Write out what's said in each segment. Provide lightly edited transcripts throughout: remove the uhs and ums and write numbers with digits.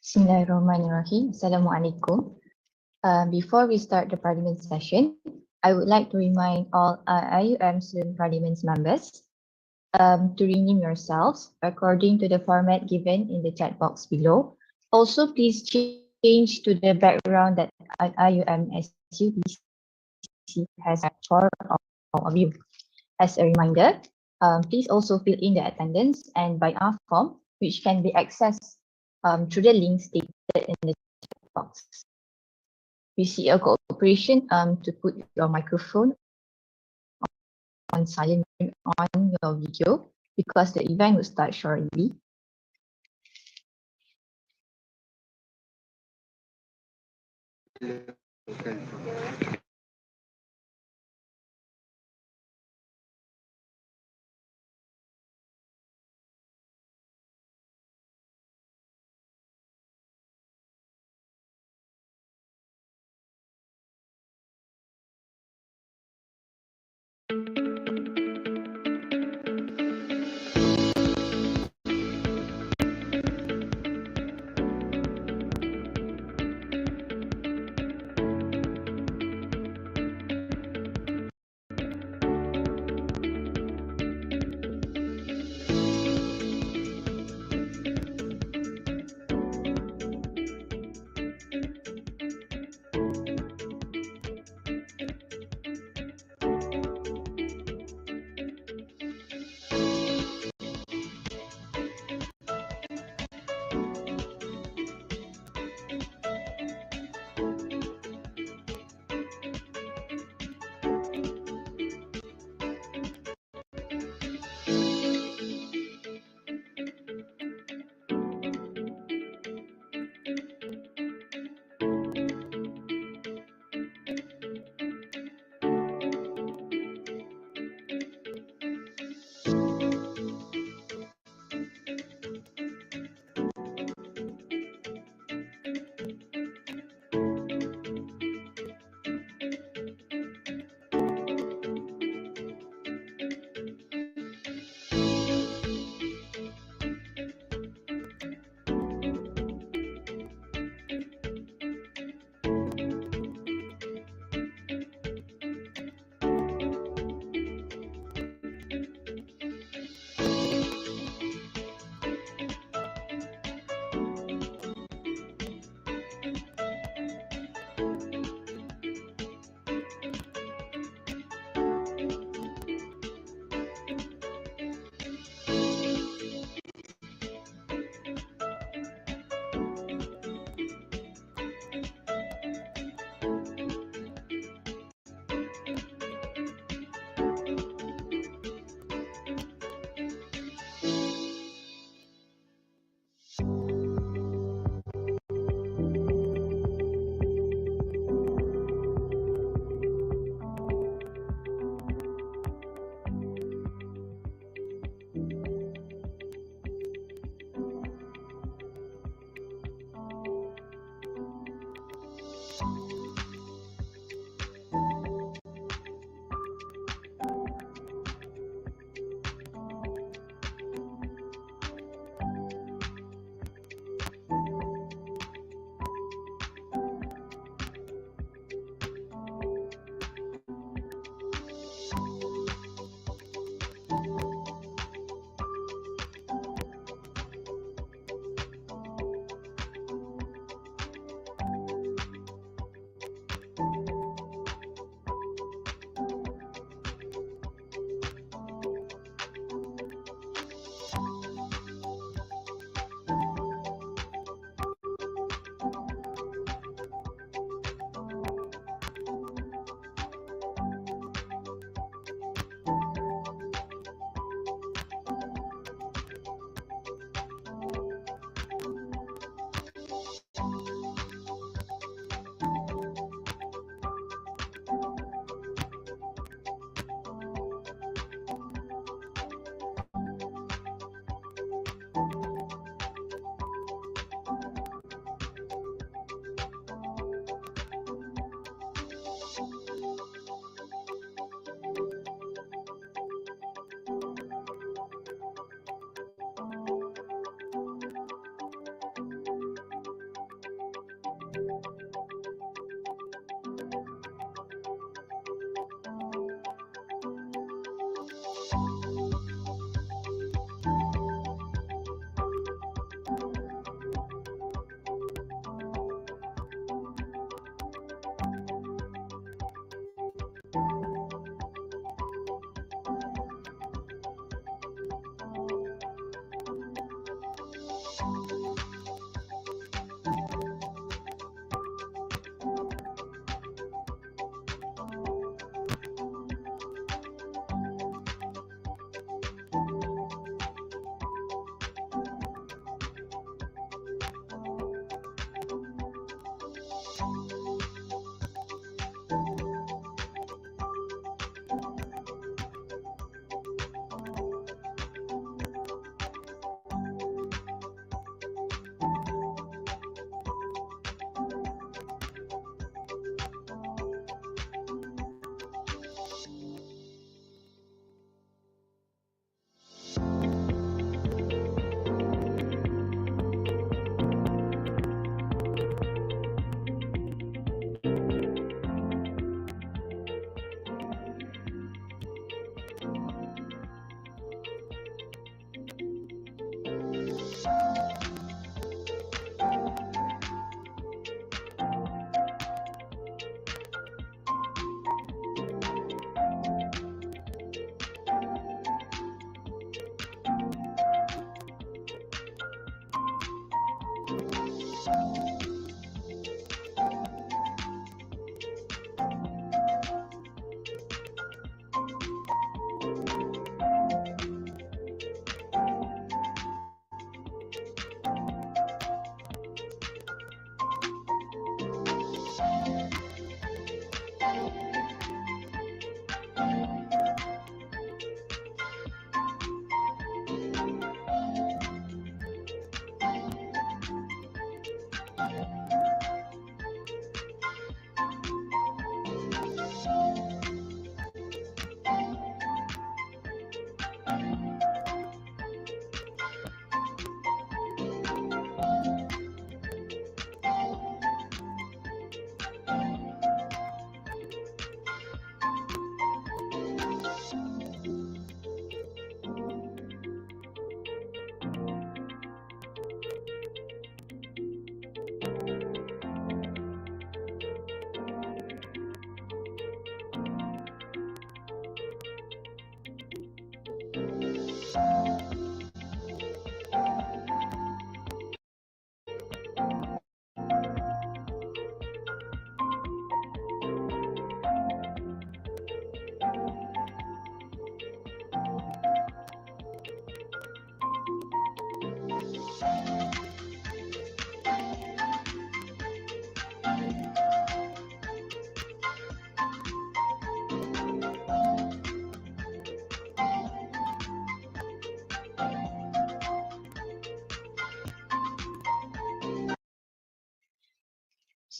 Bismillahirrahmanirrahim. Assalamualaikum. Before we start the Parliament session, I would like to remind all IIUM student Parliament members to rename yourselves according to the format given in the chat box below. Also, please change to the background that IIUM SUPC has for all of you. As a reminder, please also fill in the attendance and by our form, which can be accessed through the link stated in the chat box. We see a cooperation to put your microphone on silent on your video because the event will start shortly.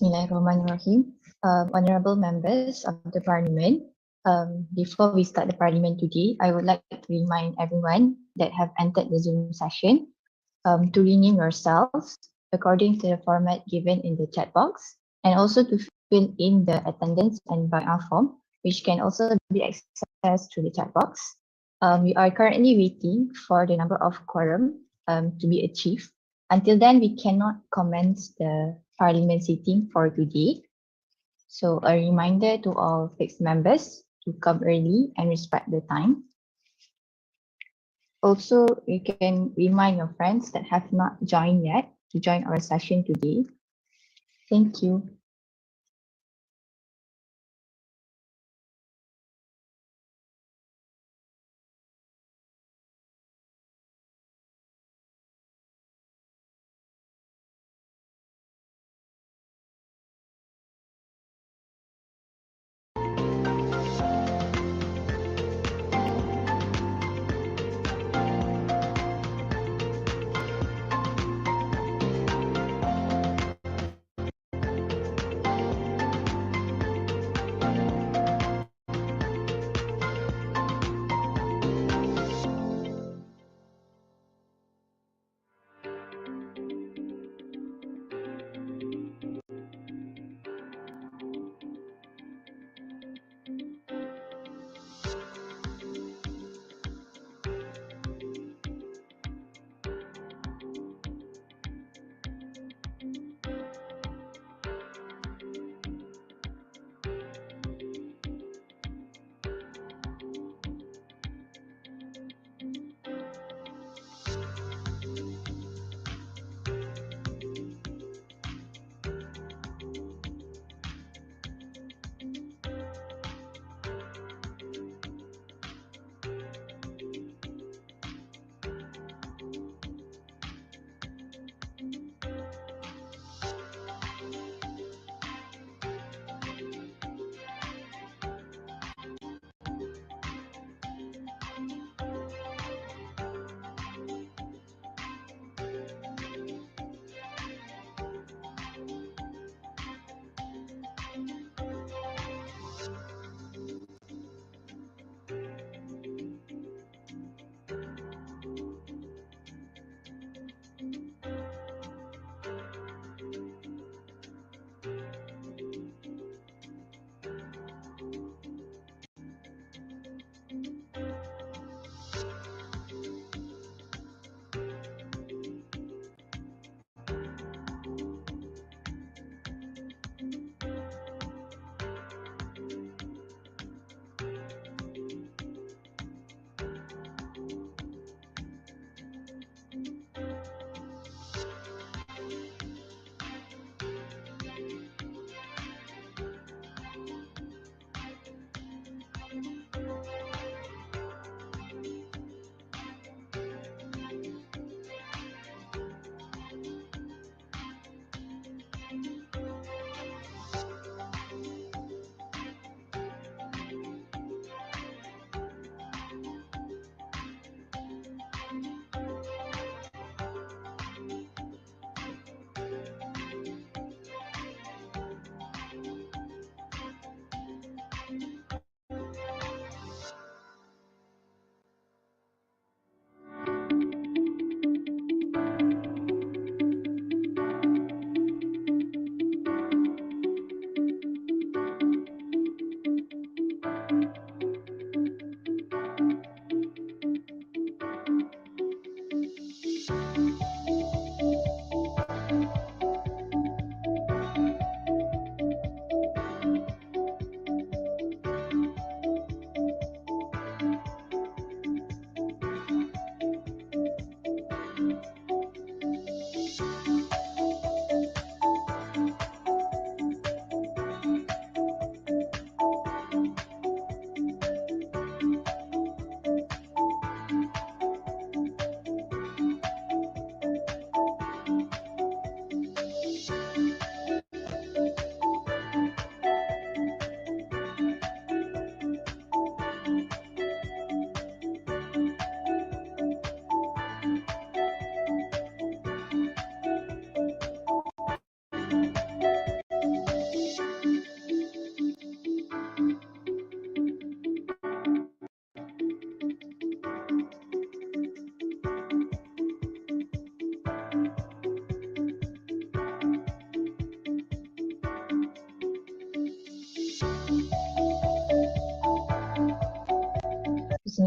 Bismillahirrahmanirrahim. Honorable members of the Parliament, before we start the Parliament today, I would like to remind everyone that have entered the Zoom session to rename yourselves according to the format given in the chat box, and also to fill in the attendance and buy-in form, which can also be accessed through the chat box. We are currently waiting for the number of quorum to be achieved. Until then, we cannot commence the Parliament sitting for today. So a reminder to all fixed members to come early and respect the time. Also, you can remind your friends that have not joined yet to join our session today. Thank you.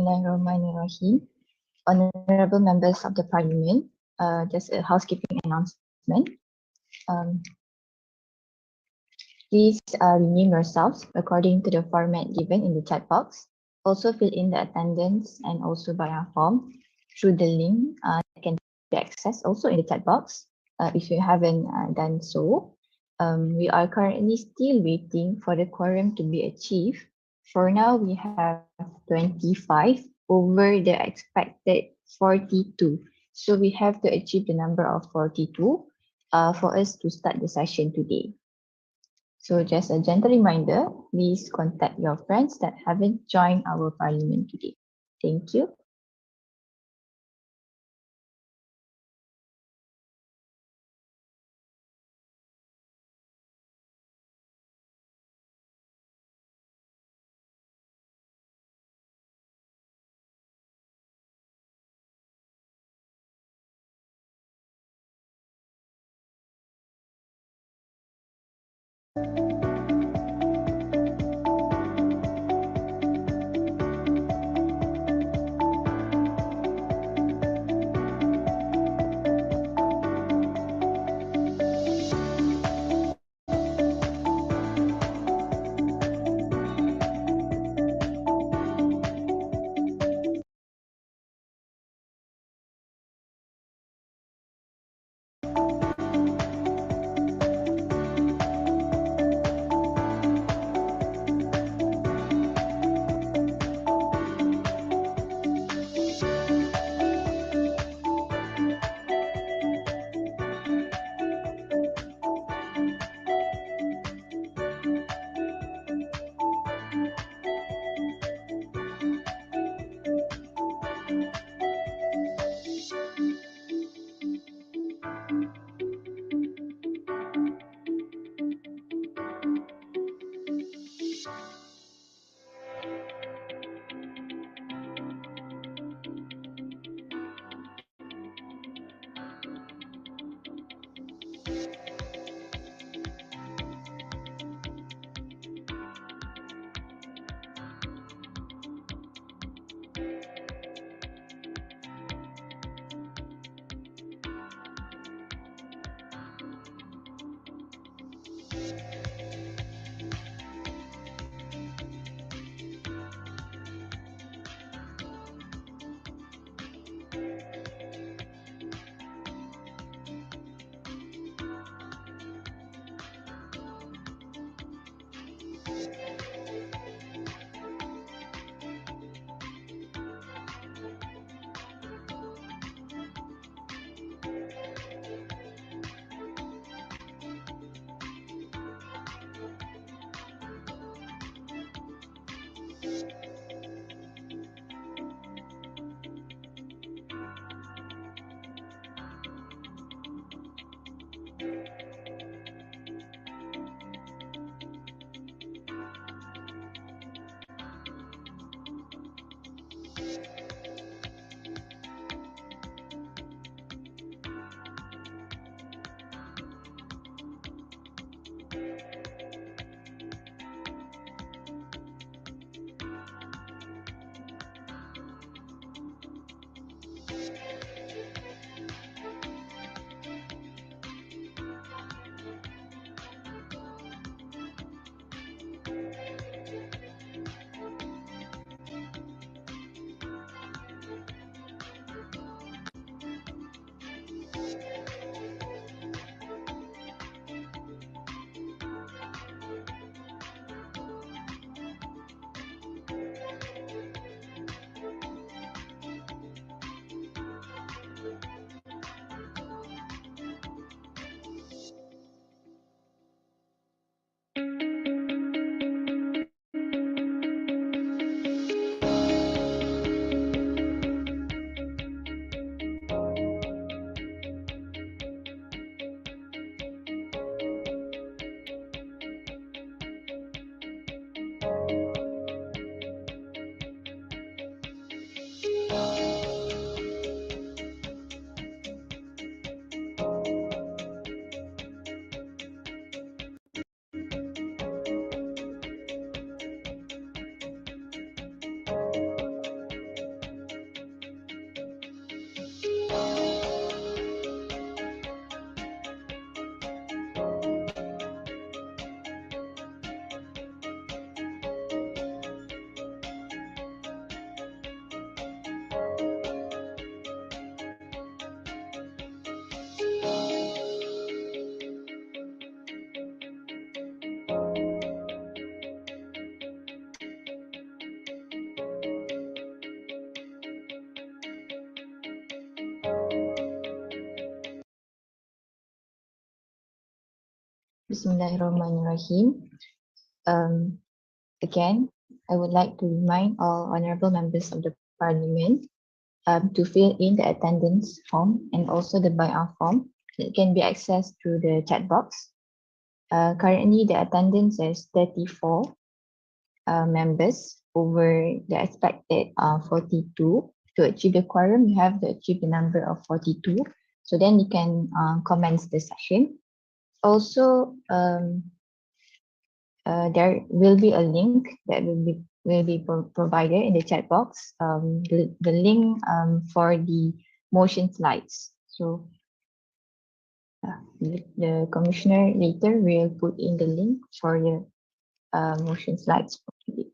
Bismillahirrahmanirrahim. Honorable members of the Parliament, just a housekeeping announcement. Um, Please rename yourselves according to the format given in the chat box. Also fill in the attendance and also via form through the link that can be accessed also in the chat box if you haven't done so. We are currently still waiting for the quorum to be achieved. For now, we have 25 over the expected 42. So we have to achieve the number of 42 for us to start the session today. So just a gentle reminder, please contact your friends that haven't joined our parliament today. Thank you. Bismillahirrahmanirrahim. Again, I would like to remind all honorable members of the Parliament to fill in the attendance form and also the buy-off form. It can be accessed through the chat box. Currently, the attendance is 34 members over the expected 42. To achieve the quorum, you have to achieve the number of 42. So then you can commence the session. Also, there will be a link that will be provided in the chat box. The link for the motion slides. So the commissioner later will put in the link for the motion slides for today.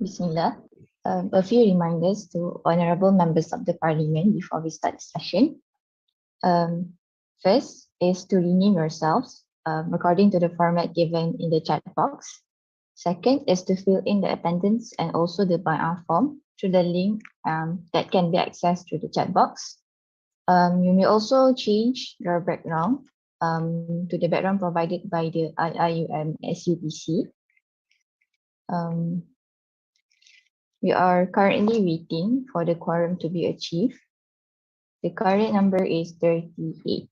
Bismillah. A few reminders to honorable members of the parliament before we start the session. First is to rename yourselves according to the format given in the chat box. Second is to fill in the attendance and also the buy-in form through the link that can be accessed through the chat box. You may also change your background to the background provided by the IIUM SUBC. We are currently waiting for the quorum to be achieved. The current number is 38.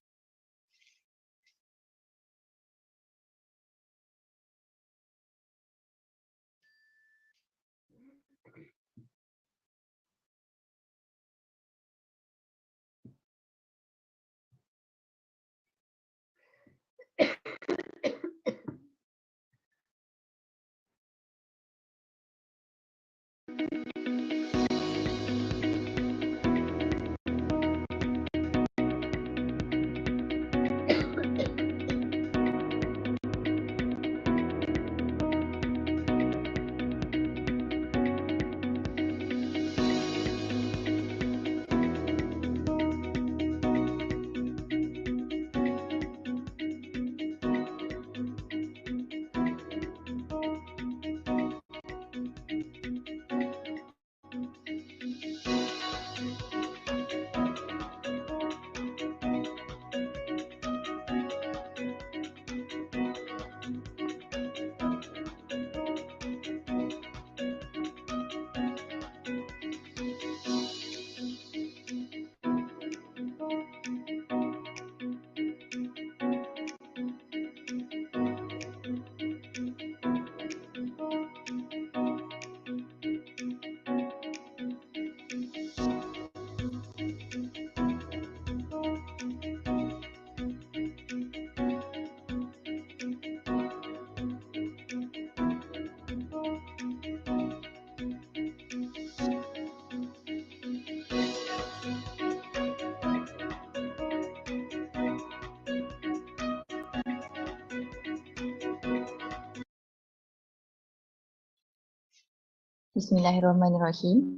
Bismillahirrahmanirrahim.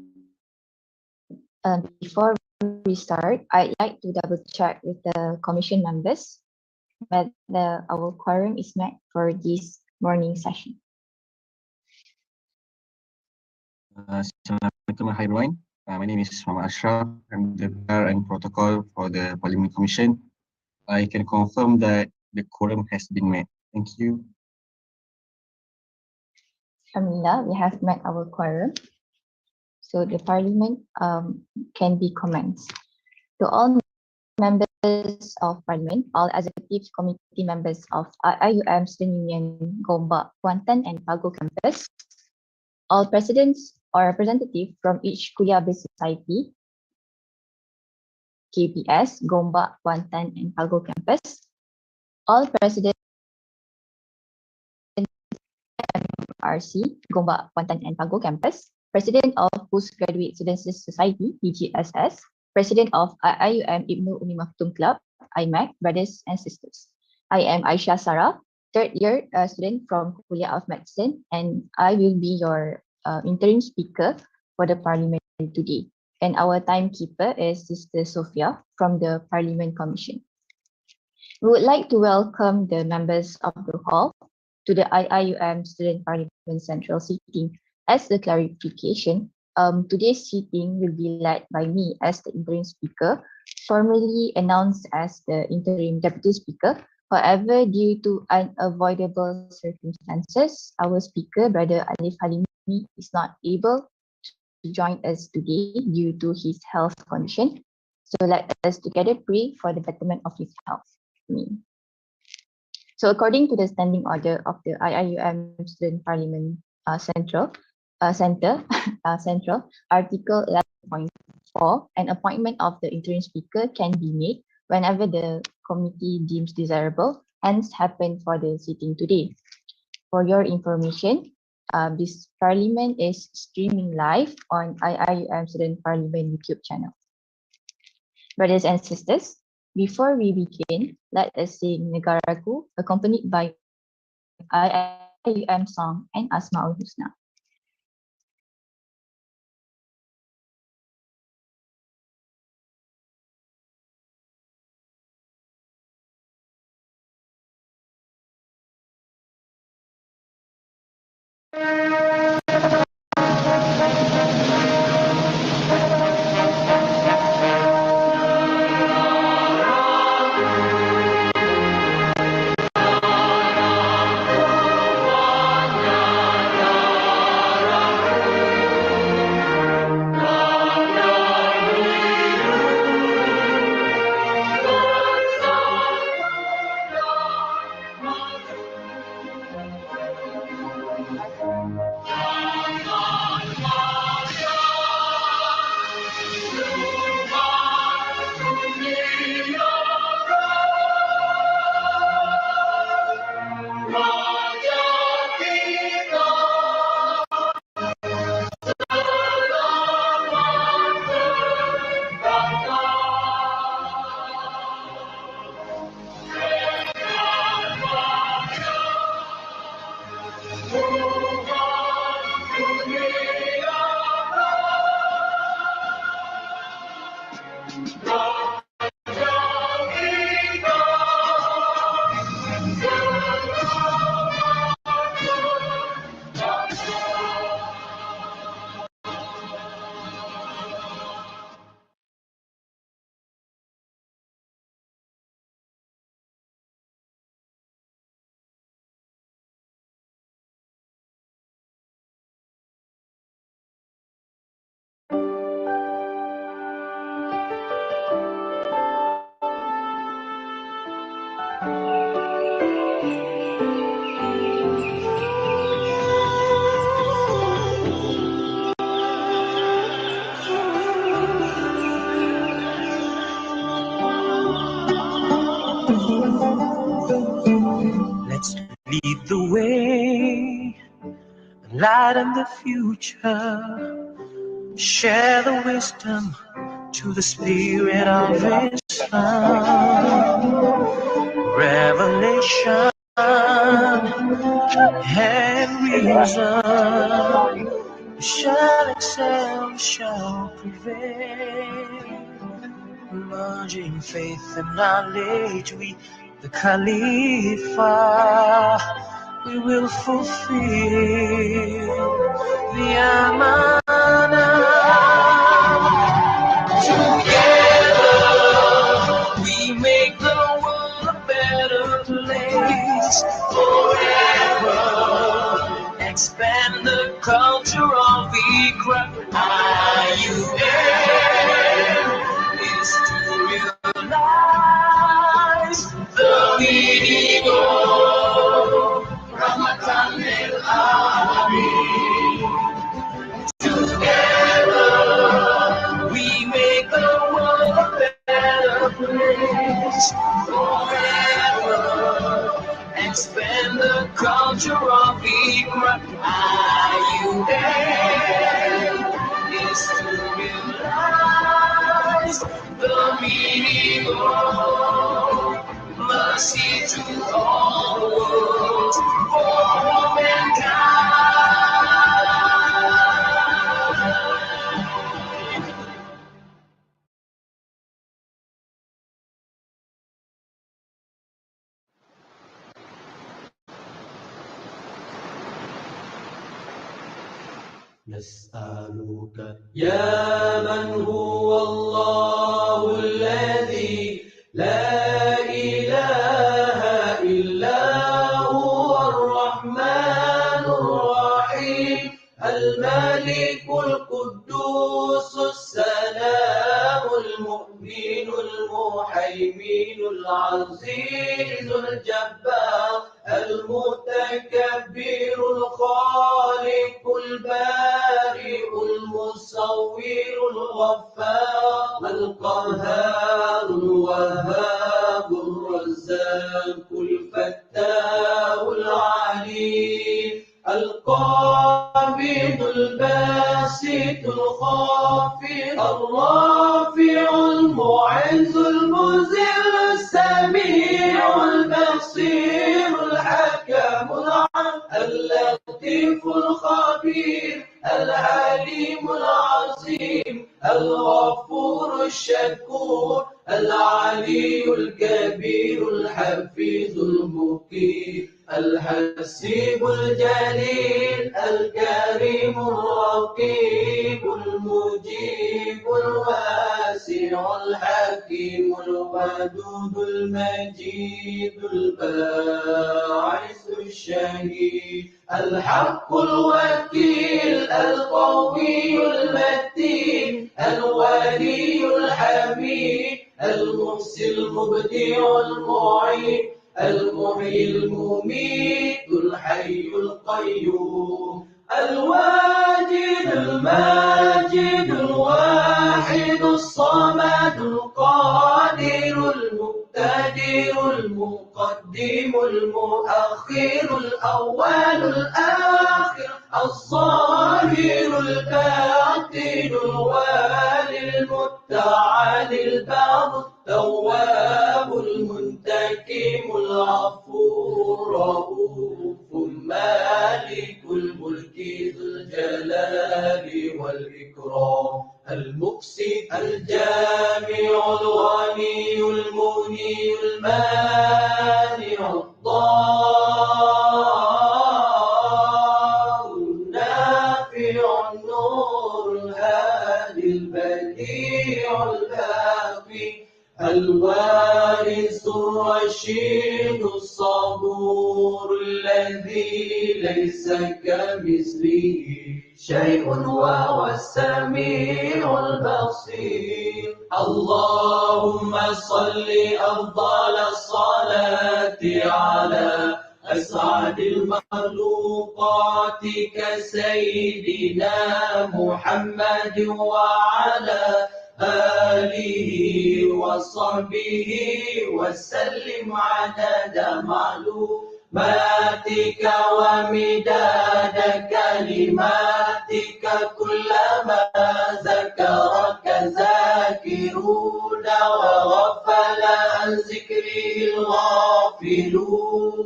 Before we start, I'd like to double check with the commission members whether our quorum is met for this morning session. Assalamualaikum, hi everyone. My name is Muhammad Ashraf. I'm the PR and Protocol for the Parliament Commission. I can confirm that the quorum has been met. Thank you. Alhamdulillah, we have met our quorum. So the parliament can be commenced. To all members of parliament, all executive committee members of IIUM Student Union Gombak, Kuantan and Pago campus, all presidents or representatives from each Kuliah-based society, KBS, Gombak, Kuantan and Pago campus, all presidents RC, Gombak, Kuantan and Pago campus, President of Postgraduate Students Society, PGSS, President of IIUM Ibnu Umi Maktoum Club, IMAC, brothers and sisters. I am Aisha Sarah, third year student from Kuliah of Medicine, and I will be your interim speaker for the parliament today. And our timekeeper is Sister Sophia from the Parliament Commission. We would like to welcome the members of the hall to the IIUM Student Parliament Central Seating. As the clarification, today's seating will be led by me as the interim speaker, formally announced as the interim deputy speaker. However, due to unavoidable circumstances, our speaker, Brother Alif Halimi, is not able to join us today due to his health condition. So let us together pray for the betterment of his health. Amen. So according to the standing order of the IIUM Student Parliament Central, Article 11.4, an appointment of the interim speaker can be made whenever the committee deems desirable, hence happened for the sitting today. For your information, this parliament is streaming live on IIUM Student Parliament YouTube channel. Brothers and sisters, before we begin, let us sing Negaraku, accompanied by IIUM song and Asma'ul Husna. Let's lead the way, enlighten the future, share the wisdom to the spirit of Islam. Revelation and reason shall excel, shall prevail. Merging faith and knowledge, we, the Khalifa, we will fulfill the amanah. Together, we make the world a better place forever. Expand the culture of Iqra. IIUM is to realize the meaning of Ramadan al-Alamin. Together, we make the world a better place forever. Expand the culture of Iqra. IIUM is to realize the meaning of mercy to all the world for mankind. نسألك يا من هو الله الذي لا إله إلا هو الرحمن الرحيم الملك القدوس السلام المؤمن المهيمن العزيز الجبار المتكبر الخالق البارئ المصور الغفار القهار الوهاب الرزاق الفتاح العليم القابض الباسط الخافض الرافع المعز المذل السميع البصير الحكم اللطيف الخبير العليم العظيم الغفور الشكور العلي الكبير الحفيظ المقيم الحسيب الجليل الكريم الرقيب المجيب الواسع الحكيم الودود المجيد الباعث الشهيد الحق الوكيل القوي المتين الولي الحميد المحسن المبدع المعين المحيي المميت الحي القيوم الواجد الماجد الواحد الصمد القادر المقتدر المقدم المؤخر الأول الآخر الظاهر الباطن الوالي المتعالي البر التواب المنتقم الغفور رؤوف مالك الملك ذو الجلال والإكرام المقسط الجامع الغني المغني المانع الضار النافع النور الهادي البديع الباقي الوارث الرشيد الصبور الذي ليس كمثله شيء وهو السميع البصير اللهم صل أفضل الصلاة على أسعد المخلوقات كسيدنا محمد وعلى آله وصحبه وسلم عدد معلوماتك ومداد كلماتك كلما ذكرك ذاكرون وغفل عن ذكره الغافلون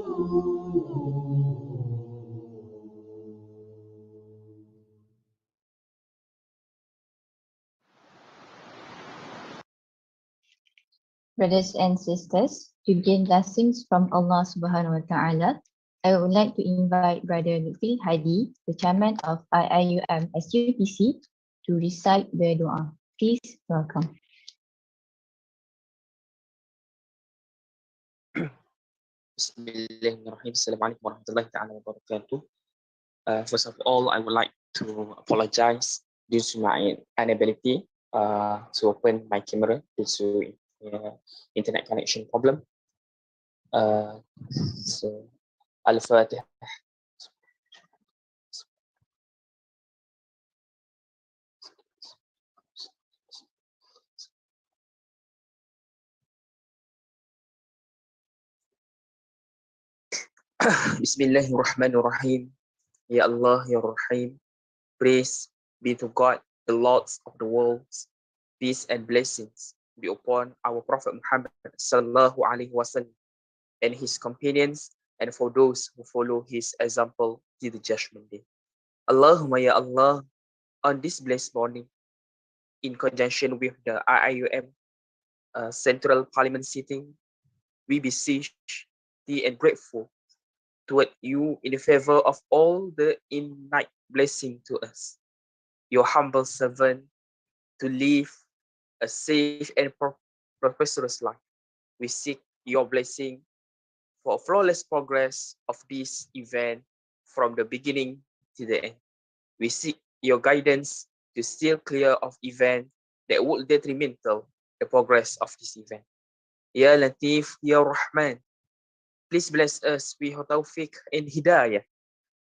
Brothers and sisters, to gain blessings from Allah Subhanahu wa Ta'ala, I would like to invite Brother Lutfi Hadi, the chairman of IIUM SUPC, to recite the dua. Please welcome. Bismillahirrahmanirrahim. Assalamualaikum warahmatullahi ta'ala wabarakatuh. First of all, I would like to apologize due to my inability to open my camera due to internet connection problem. So, Al-Fatihah. Bismillahirrahmanirrahim. Ya Allah, Ya Rahim. Praise be to God, the Lords of the worlds. Peace and blessings be upon our Prophet Muhammad sallallahu alaihi wasallam and his companions, and for those who follow his example till the judgment day. Allahumma ya Allah, on this blessed morning, in conjunction with the IIUM Central Parliament sitting, we beseech thee and grateful toward you in favor of all the innate blessing to us, your humble servant, to live a safe and prosperous life. We seek your blessing for flawless progress of this event from the beginning to the end. We seek your guidance to steer clear of events that would detrimental the progress of this event. Ya Latif, Ya Rahman, please bless us with tawfiq and hidayah.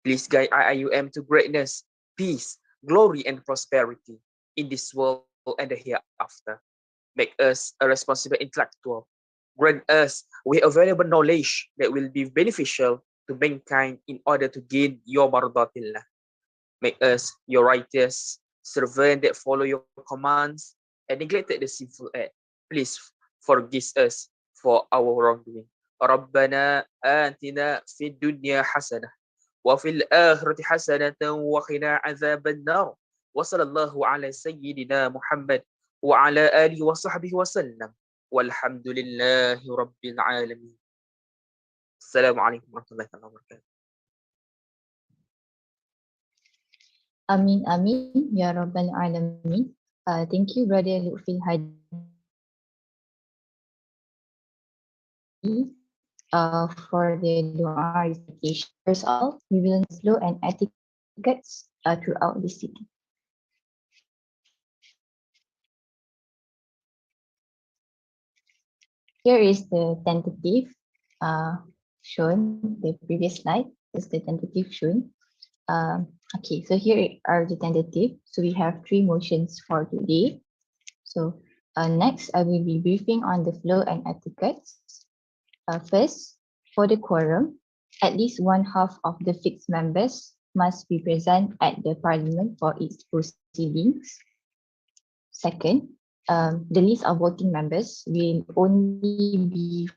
Please guide IIUM to greatness, peace, glory, and prosperity in this world and the hereafter. Make us a responsible intellectual. Grant us with available knowledge that will be beneficial to mankind in order to gain your mardatillah. Make us your righteous servant that follow your commands and neglected the sinful act. Please forgive us for our wrongdoing. ربنا آتنا في الدنيا حسنة وفي الآخرة حسنة وقنا عذاب النار وصلى الله على سيدنا محمد وعلى آله وصحبه وسلم والحمد لله رب العالمين. السلام عليكم ورحمة الله وبركاته. Amin, Amin, Ya Rabbal Alamin. Thank you, Brother Lutfi Hadi, for the dua recitation. First of all, we will learn slow and etiquettes throughout the city. Here is the tentative shown, the previous slide is the tentative shown. Okay, so here are the tentative. So we have 3 motions for today. So next, I will be briefing on the flow and etiquettes. First, for the quorum, at least 1/2 of the fixed members must be present at the parliament for its proceedings. Second, the list of voting members will only be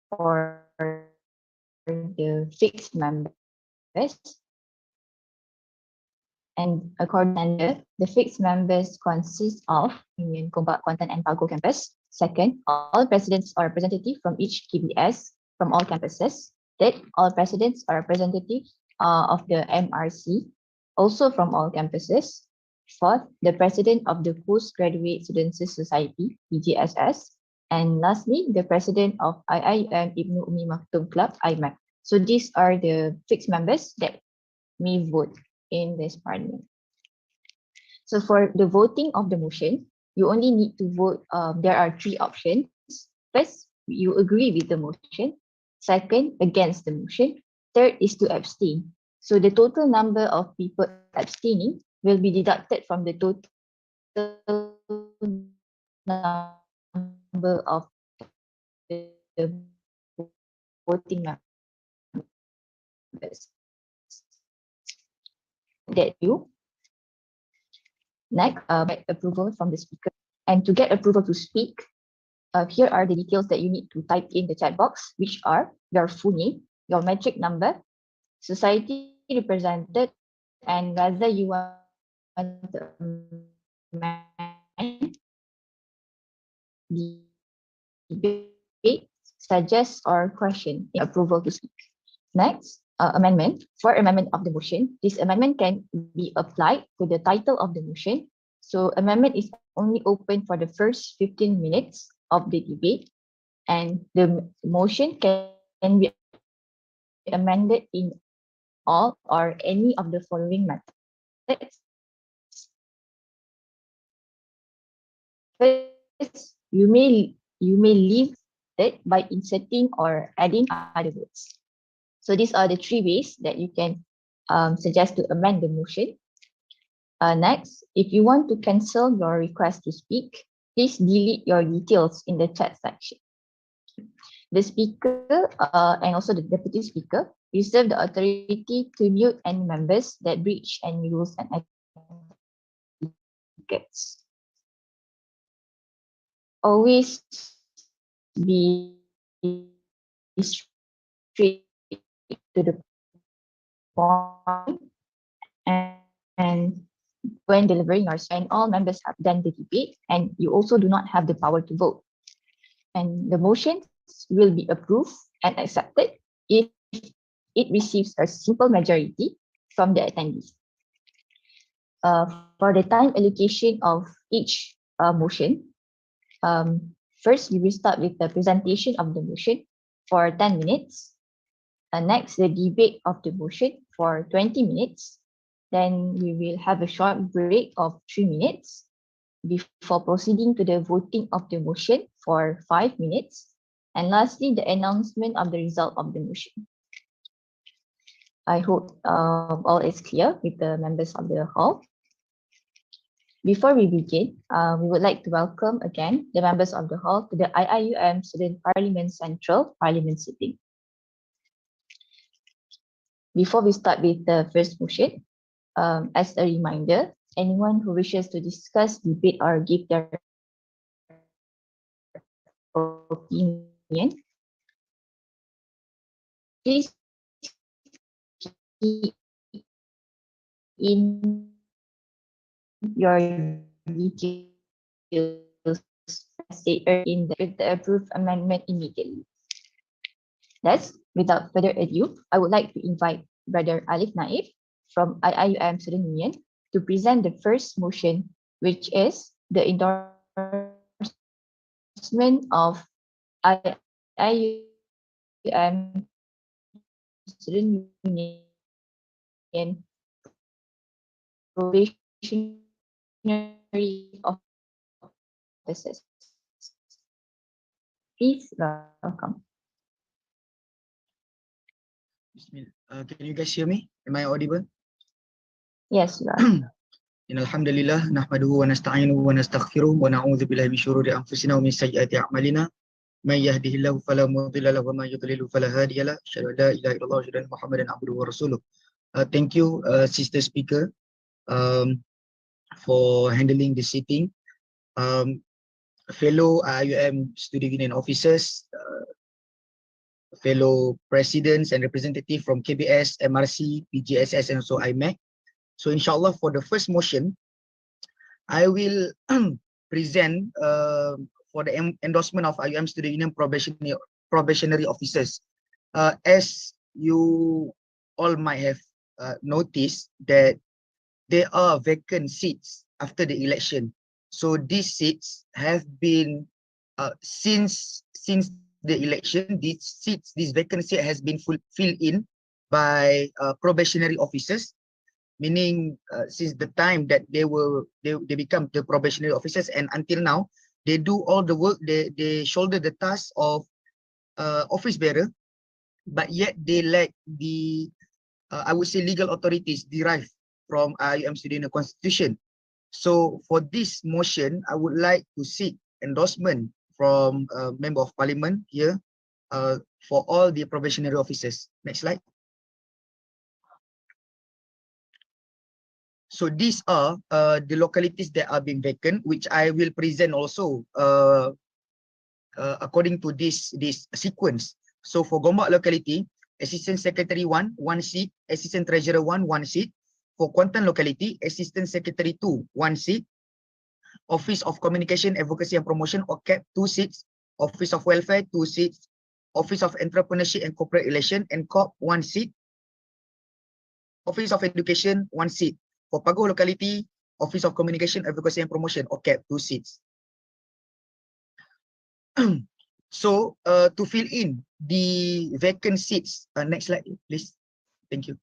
for the fixed members. And according to the fixed members consist of Union, Gombak, Kuantan, and Pago campus. Second, all presidents or representatives from each KBS from all campuses. Third, all presidents or representatives of the MRC, also from all campuses. Fourth, the president of the Postgraduate Students Society, PGSS. And lastly, the president of IIUM Ibnu Umi Maktoum Club, IMAC. So these are the fixed members that may vote in this parliament. So for the voting of the motion, you only need to vote. There are 3 options. First, you agree with the motion. Second, against the motion. Third is to abstain. So the total number of people abstaining will be deducted from the total number of the voting members that you next get approval from the speaker. And to get approval to speak, here are the details that you need to type in the chat box, which are your full name, your metric number, society represented, and whether you want to amend the debate, suggest, or question in approval to speak. Next, amendment. For amendment of the motion, this amendment can be applied to the title of the motion. So amendment is only open for the first 15 minutes of the debate, and the motion can be amended in all or any of the following methods. First, you may leave it by inserting or adding other words. So these are the three ways that you can suggest to amend the motion. Next, if you want to cancel your request to speak, please delete your details in the chat section. The speaker and also the deputy speaker reserve the authority to mute any members that breach any rules and etiquettes. Always be straight to the point, and when delivering your and all members have done the debate and you also do not have the power to vote. And the motions will be approved and accepted if it receives a simple majority from the attendees. For the time allocation of each motion, first we will start with the presentation of the motion for 10 minutes. Next, the debate of the motion for 20 minutes. Then we will have a short break of 3 minutes before proceeding to the voting of the motion for 5 minutes. And lastly, the announcement of the result of the motion. I hope all is clear with the members of the hall. Before we begin, we would like to welcome again the members of the hall to the IIUM Student Parliament Central Parliament sitting. Before we start with the first motion, as a reminder, anyone who wishes to discuss, debate, or give their opinion, please key in your details stated in the approved amendment immediately. Thus, without further ado, I would like to invite Brother Alif Naif from IIUM Student Union to present the first motion, which is the endorsement of IIUM Student Union probationary officers. Please welcome. Can you guys hear me? Am I audible? Yes, you are. Alhamdulillah, nahmaduhu wa nasta'inuhu wa nastaghfiruh wa na'udzu billahi min shururi anfusina wa min sayyiati a'malina. May yahdihillahu fala mudilla lahu wa may yudlil fala hadiya lahu. Asyhadu an la ilaha illallah wa asyhadu anna Muhammadan abduhu wa rasuluh. Thank you, Sister Speaker, for handling the sitting. Fellow IIUM Student Union officers, fellow presidents and representatives from KBS, MRC, PGSS, and also IMEC. So inshallah, for the first motion, I will present for the endorsement of IIUM Student Union probationary officers. As you all might have noticed that there are vacant seats after the election. So these seats have been since the election, these vacant seats has been filled in by probationary officers, meaning since the time that they become the probationary officers, and until now they do all the work, they shoulder the task of office bearer, but yet they lack the I would say legal authorities derived from IIUM Student Constitution. So for this motion, I would like to seek endorsement from Member of Parliament here for all the probationary officers. Next slide. So these are the localities that are being vacant, which I will present also according to this sequence. So for Gombak locality, Assistant Secretary 1, 1 seat, Assistant Treasurer 1, 1 seat. For Kuantan locality, Assistant Secretary 2, 1 seat. Office of Communication, Advocacy and Promotion, or CAP, 2 seats. Office of Welfare 2 seats, Office of Entrepreneurship and Corporate Relation and COP 1 seat, Office of Education 1 seat. For Pagoh locality, Office of Communication, Advocacy and Promotion or CAP 2 seats. So to fill in the vacant seats, next slide please. Thank you.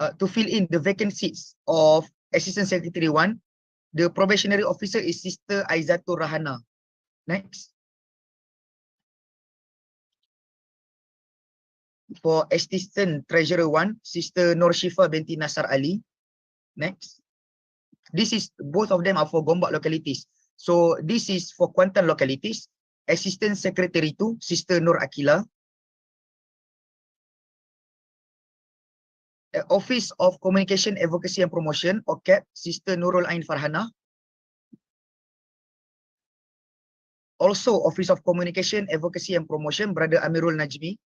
To fill in the vacant seats of Assistant Secretary 1, the probationary officer is Sister Aizatul Rahana. Next. For Assistant Treasurer 1, Sister Nur Shifa binti Nasar Ali. Next. This is, both of them are for Gombak localities. So this is for Kuantan localities. Assistant Secretary 2, Sister Nur Akila. Office of Communication, Advocacy and Promotion or CAP, Sister Nurul Ain Farhana. Also Office of Communication, Advocacy and Promotion, Brother Amirul Najmi.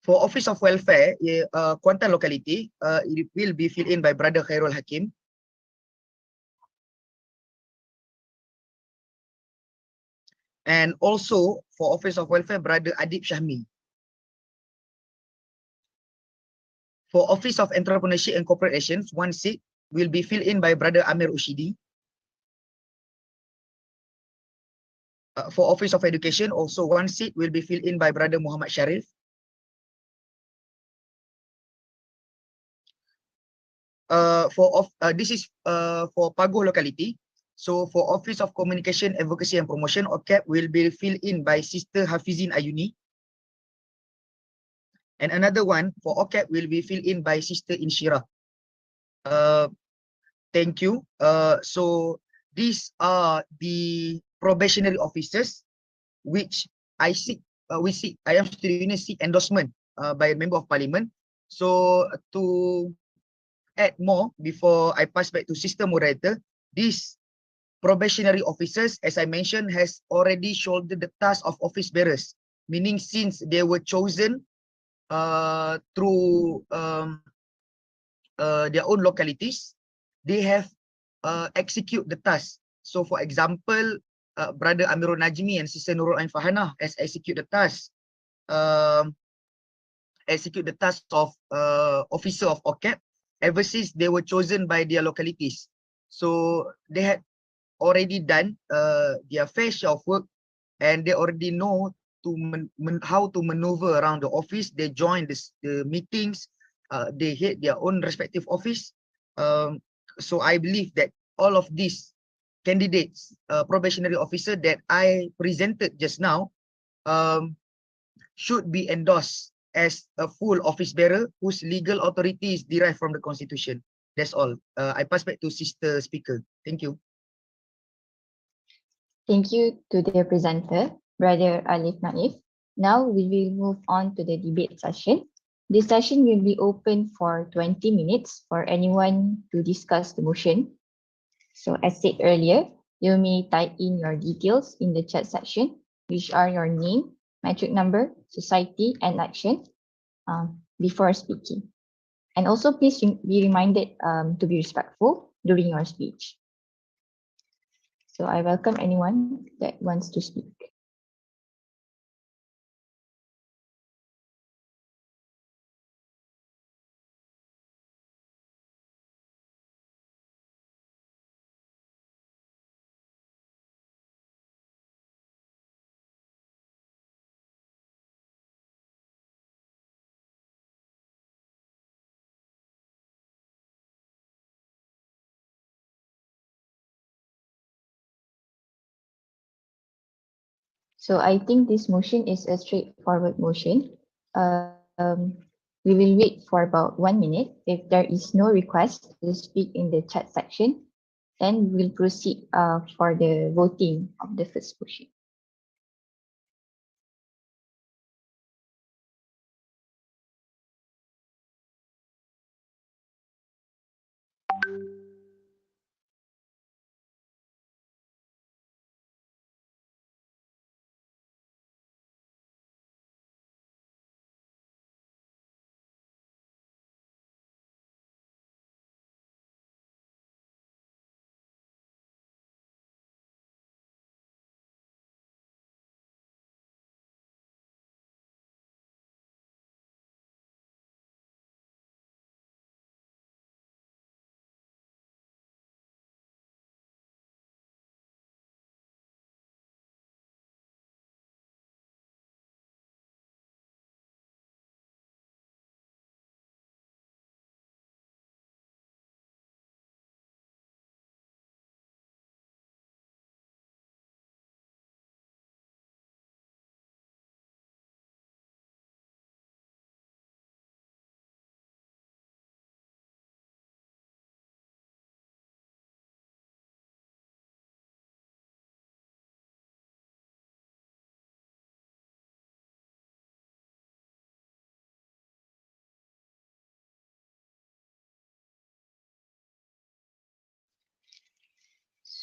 For Office of Welfare, Kuantan locality, it will be filled in by Brother Khairul Hakim. And also for Office of Welfare, Brother Adib Shahmi. For Office of Entrepreneurship and Corporate Relations, 1 seat will be filled in by Brother Amir Ushidi. For Office of Education, also 1 seat will be filled in by Brother Muhammad Sharif. This is for Pagoh locality. So for Office of Communication, Advocacy and Promotion or CAP will be filled in by Sister Hafizin Ayuni. And another one for OCAP will be filled in by Sister Inshira. Thank you. So these are the probationary officers which I am still seek endorsement by a member of parliament. So to add more before I pass back to Sister Moderator, these probationary officers, as I mentioned, has already shouldered the task of office bearers, meaning since they were chosen through their own localities, they have execute the task. So for example, Brother Amirul Najmi and Sister Nurul Ain Fahana has execute the task. Of officer of OCAP ever since they were chosen by their localities. So they had already done their fair share of work, and they already know how to maneuver around the office. They join the meetings, they hit their own respective office. So I believe that all of these candidates, probationary officer that I presented just now, should be endorsed as a full office bearer whose legal authority is derived from the Constitution. That's all. I pass back to Sister Speaker. Thank you. Thank you to the presenter, Brother Alif Naif. Now we will move on to the debate session. This session will be open for 20 minutes for anyone to discuss the motion. So as said earlier, you may type in your details in the chat section, which are your name, metric number, society, and action before speaking. And also please be reminded to be respectful during your speech. So I welcome anyone that wants to speak. So I think this motion is a straightforward motion. We will wait for about 1 minute. If there is no request to speak in the chat section, then we'll proceed for the voting of the first motion.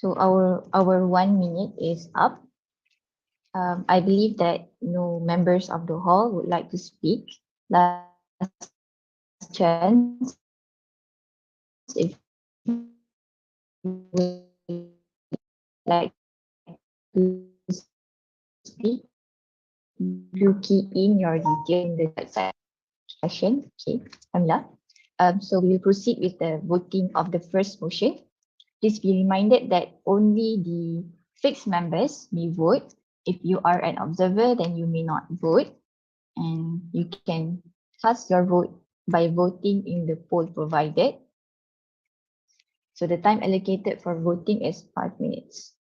So our 1 minute is up. I believe that no members of the hall would like to speak. Last chance, if you would like to speak, do key in your detail in the chat session. Okay, Alhamdulillah. So we will proceed with the voting of the first motion. Please be reminded that only the fixed members may vote. If you are an observer, then you may not vote. And you can cast your vote by voting in the poll provided. So the time allocated for voting is 5 minutes.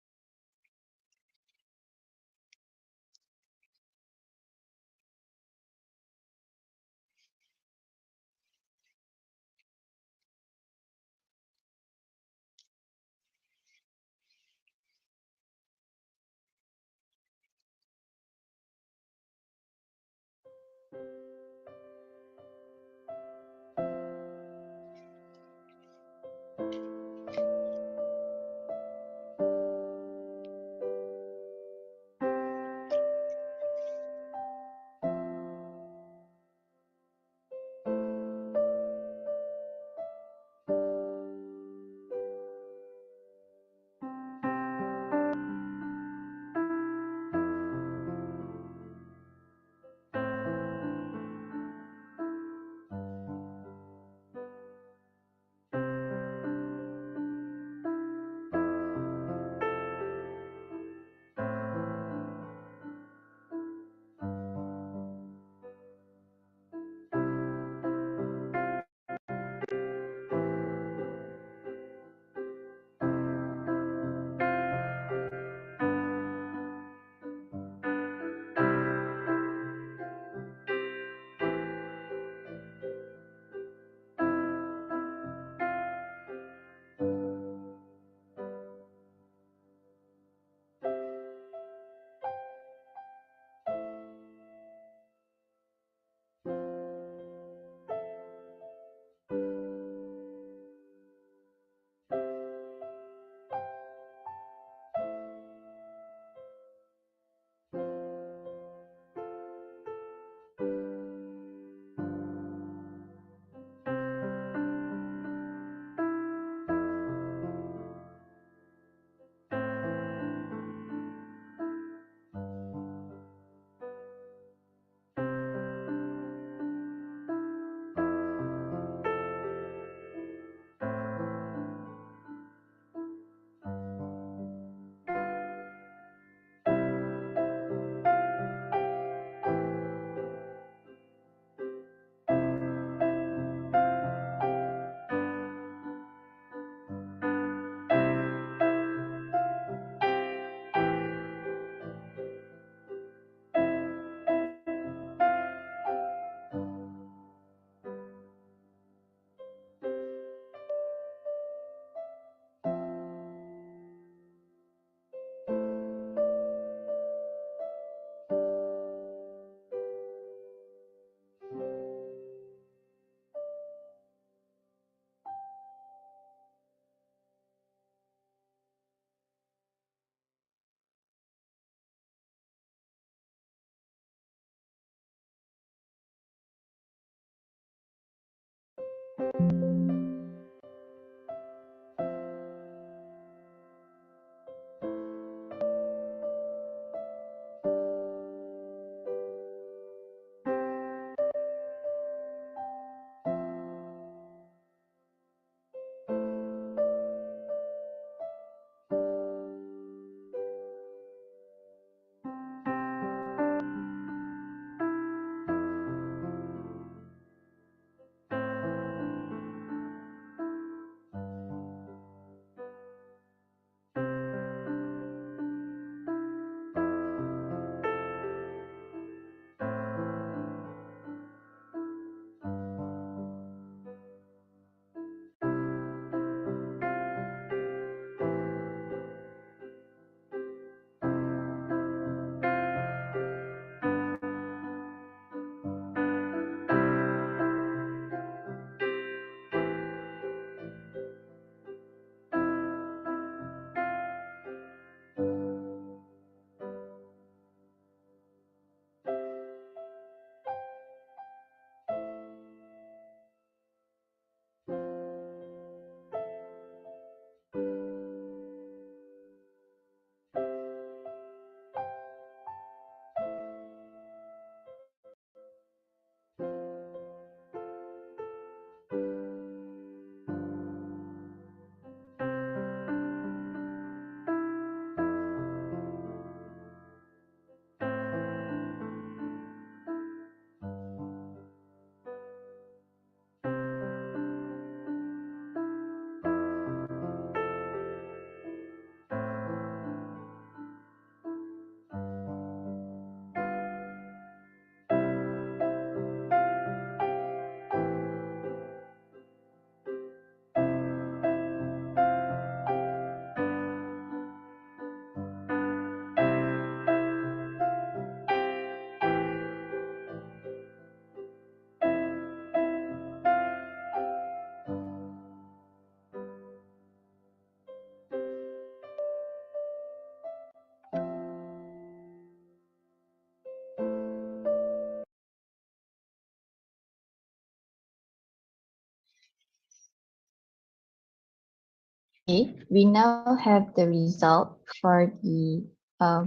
Okay, we now have the result for the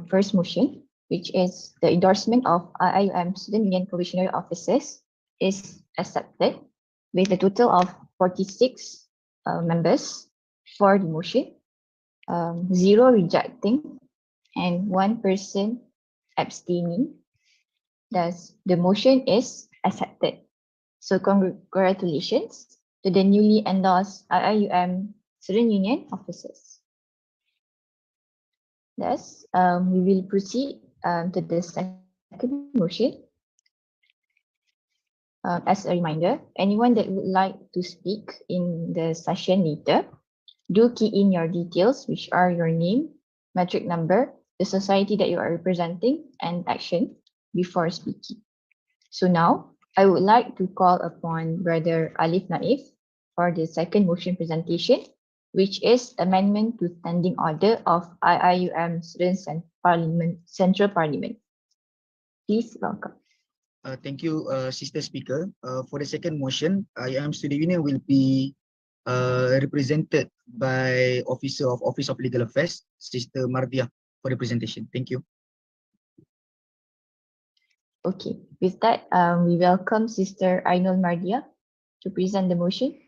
first motion, which is the endorsement of IIUM Student Union Provisional Officers is accepted with a total of 46 members for the motion, 0 rejecting, and 1 person abstaining. Thus, the motion is accepted. So congratulations to the newly endorsed IIUM Student Union officers. Thus, we will proceed to the second motion. As a reminder, anyone that would like to speak in the session later, do key in your details, which are your name, metric number, the society that you are representing, and action before speaking. So now, I would like to call upon Brother Alif Naif for the second motion presentation, which is amendment to standing order of IIUM Students and Parliament, Central Parliament. Please welcome. Thank you, Sister Speaker. For the second motion, IIM Student Union will be represented by Office of Legal Affairs, Sister Mardia, for the presentation. Thank you. Okay, with that, we welcome Sister Ainul Mardia to present the motion.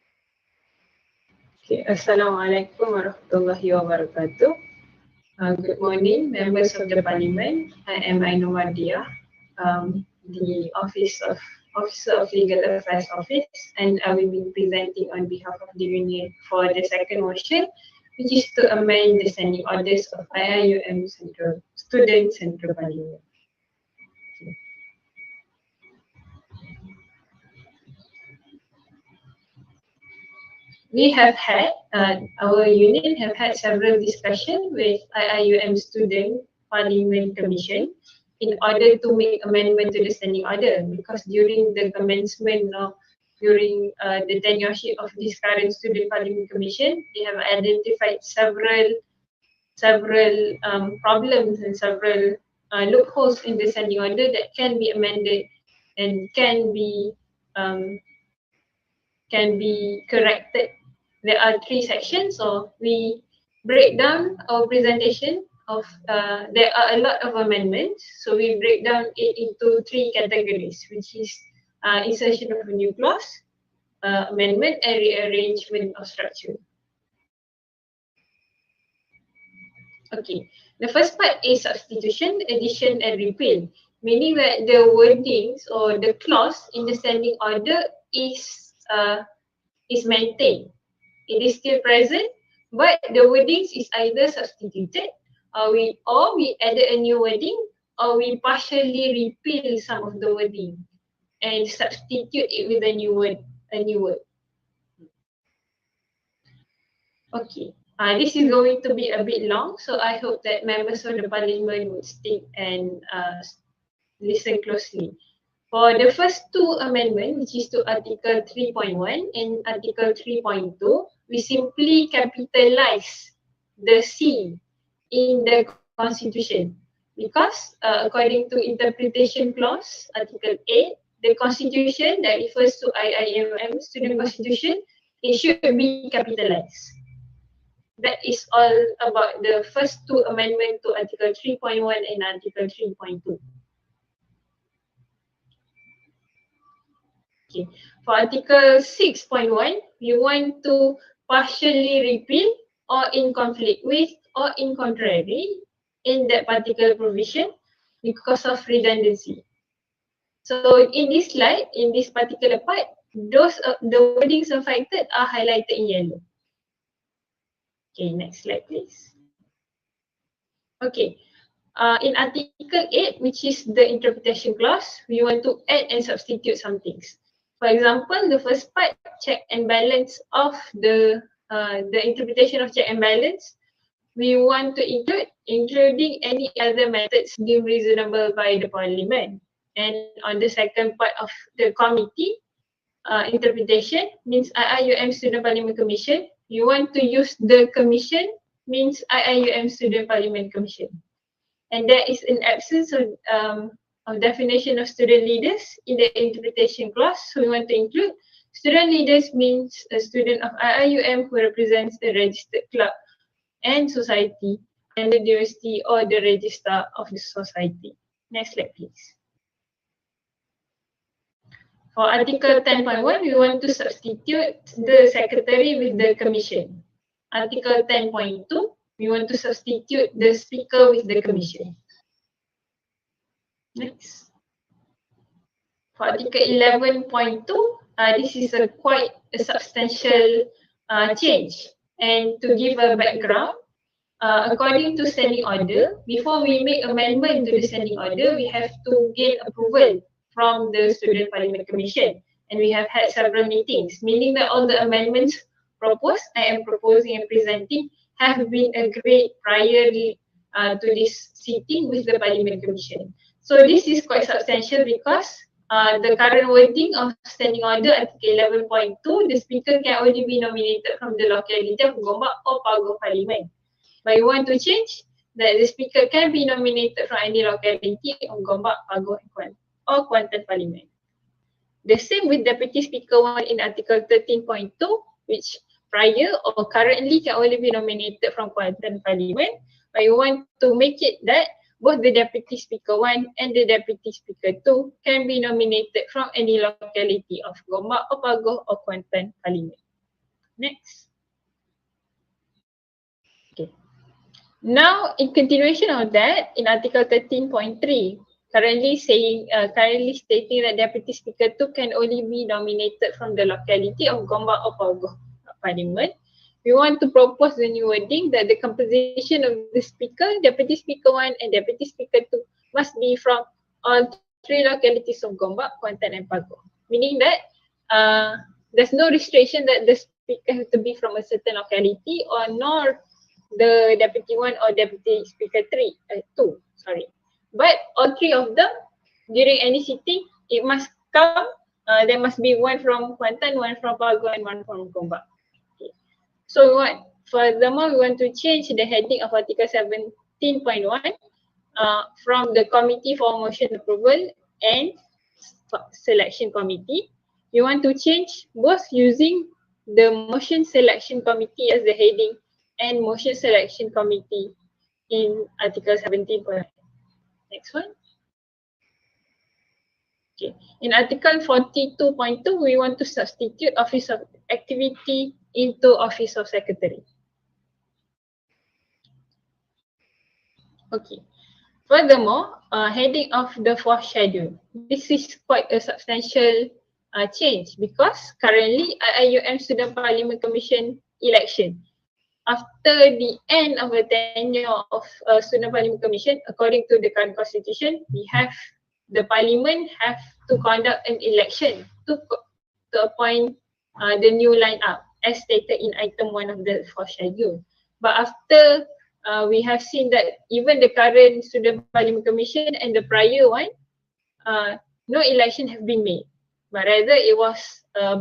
Okay, Assalamualaikum warahmatullahi wabarakatuh. Good morning, members of the Parliament. I am Ainul Mardia, the Officer of Legal Affairs Office, and I will be presenting on behalf of the Union for the second motion, which is to amend the standing orders of IIUM Student Central Parliament. We have had, our union have had several discussions with IIUM Student Parliament Commission in order to make amendment to the standing order, because during the commencement of during the tenureship of this current Student Parliament Commission, they have identified several problems and several loopholes in the standing order that can be amended and can be corrected. There are 3 sections, so we break down our presentation of, there are a lot of amendments, so we break down it into 3 categories, which is insertion of a new clause, amendment, and rearrangement of structure. Okay, the first part is substitution, addition, and repeal, meaning that the wordings or the clause in the standing order is maintained. It is still present, but the wordings is either substituted, or we added a new wording, or we partially repeal some of the wording and substitute it with a new word. Okay, this is going to be a bit long, so I hope that members of the Parliament would stick and listen closely. For the first 2 amendments, which is to Article 3.1 and Article 3.2, we simply capitalize the C in the Constitution, because according to interpretation clause, Article 8, the Constitution that refers to IIUM Student Constitution, it should be capitalized. That is all about the first 2 amendments to Article 3.1 and Article 3.2. Okay. For Article 6.1, we want to partially repeal or in conflict with or in contrary in that particular provision because of redundancy. So in this slide, in this particular part, those the wordings affected are highlighted in yellow. Okay, next slide please. Okay, in Article 8, which is the interpretation clause, we want to add and substitute some things. For example, the first part, check and balance of the interpretation of check and balance, we want to including any other methods deemed reasonable by the Parliament. And on the second part of the committee, interpretation means IIUM Student Parliament Commission, you want to use the commission means IIUM Student Parliament Commission. And there is an absence of definition of student leaders in the interpretation clause, so we want to include Student leaders means a student of IIUM who represents a registered club and society and the university or the registrar of the society. Next slide, please. For Article 10.1, we want to substitute the secretary with the commission. Article 10.2, we want to substitute the speaker with the commission. Next. For Article 11.2, this is quite a substantial change. And to give a background, according to standing order, before we make amendment to the standing order, we have to gain approval from the Student Parliament Commission. And we have had several meetings, meaning that all the amendments proposed, I am proposing and presenting, have been agreed prior to this sitting with the Parliament Commission. So this is quite substantial because the current wording of standing order Article 11.2, the speaker can only be nominated from the locality of Gombak or Pagoh Parliament. But we want to change that the speaker can be nominated from any locality of Gombak, Pagoh, or Kuantan Parliament. The same with Deputy Speaker 1 in Article 13.2, which prior or currently can only be nominated from Kuantan Parliament. But we want to make it that both the Deputy Speaker 1 and the Deputy Speaker 2 can be nominated from any locality of Gombak or Pagoh or Kuantan Parliament. Next. Okay. Now, in continuation of that, in Article 13.3, currently stating that Deputy Speaker 2 can only be nominated from the locality of Gombak or Pagoh Parliament. We want to propose the new wording that the composition of the Speaker, Deputy Speaker 1 and Deputy Speaker 2 must be from all three localities of Gombak, Kuantan and Pagoh. Meaning that there's no restriction that the Speaker has to be from a certain locality or nor the Deputy 1 or Deputy Speaker 2. But all three of them, during any sitting, it must come, there must be one from Kuantan, one from Pagoh and one from Gombak. Okay. So furthermore, we want to change the heading of Article 17.1 from the Committee for Motion Approval and Selection Committee. We want to change both using the Motion Selection Committee as the heading and Motion Selection Committee in Article 17.1. Next one. Okay. In Article 42.2, we want to substitute Office of Activity into Office of Secretary. Okay. Furthermore, heading of the fourth schedule. This is quite a substantial change because currently IIUM Student Parliament Commission election. After the end of the tenure of Student Parliament Commission, according to the current constitution, the Parliament have to conduct an election to appoint the new lineup as stated in item 1 of the fourth schedule. But after we have seen that even the current Student Parliament Commission and the prior one, no election have been made, but rather it was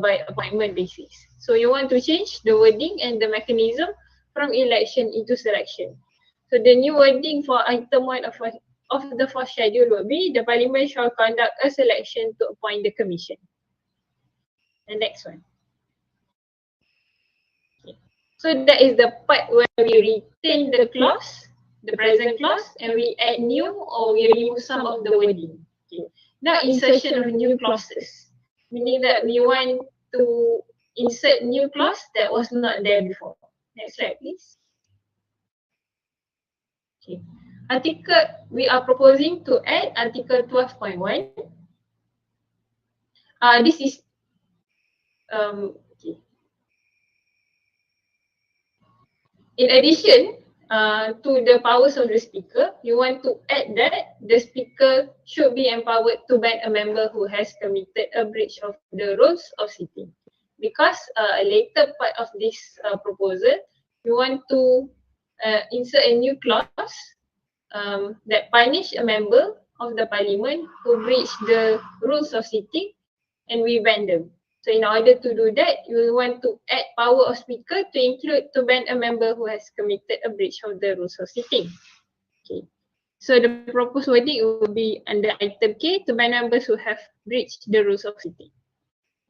by appointment basis. So you want to change the wording and the mechanism from election into selection. So the new wording for item 1 of the fourth schedule will be the Parliament shall conduct a selection to appoint the commission. The next one. Okay. So that is the part where we retain the clause, the present clause, and we add new or we remove some of the wording. Okay. Now insertion of new clauses, meaning that we want to insert new clause that was not there before. Next slide, please. Okay. We are proposing to add Article 12.1. This is okay. In addition to the powers of the speaker, you want to add that the speaker should be empowered to ban a member who has committed a breach of the rules of sitting. Because a later part of this proposal, we want to insert a new clause that punish a member of the Parliament who breach the rules of sitting, and we ban them. So in order to do that, you want to add power of speaker to include to ban a member who has committed a breach of the rules of sitting. Okay. So the proposed wording will be under item K, to ban members who have breached the rules of sitting.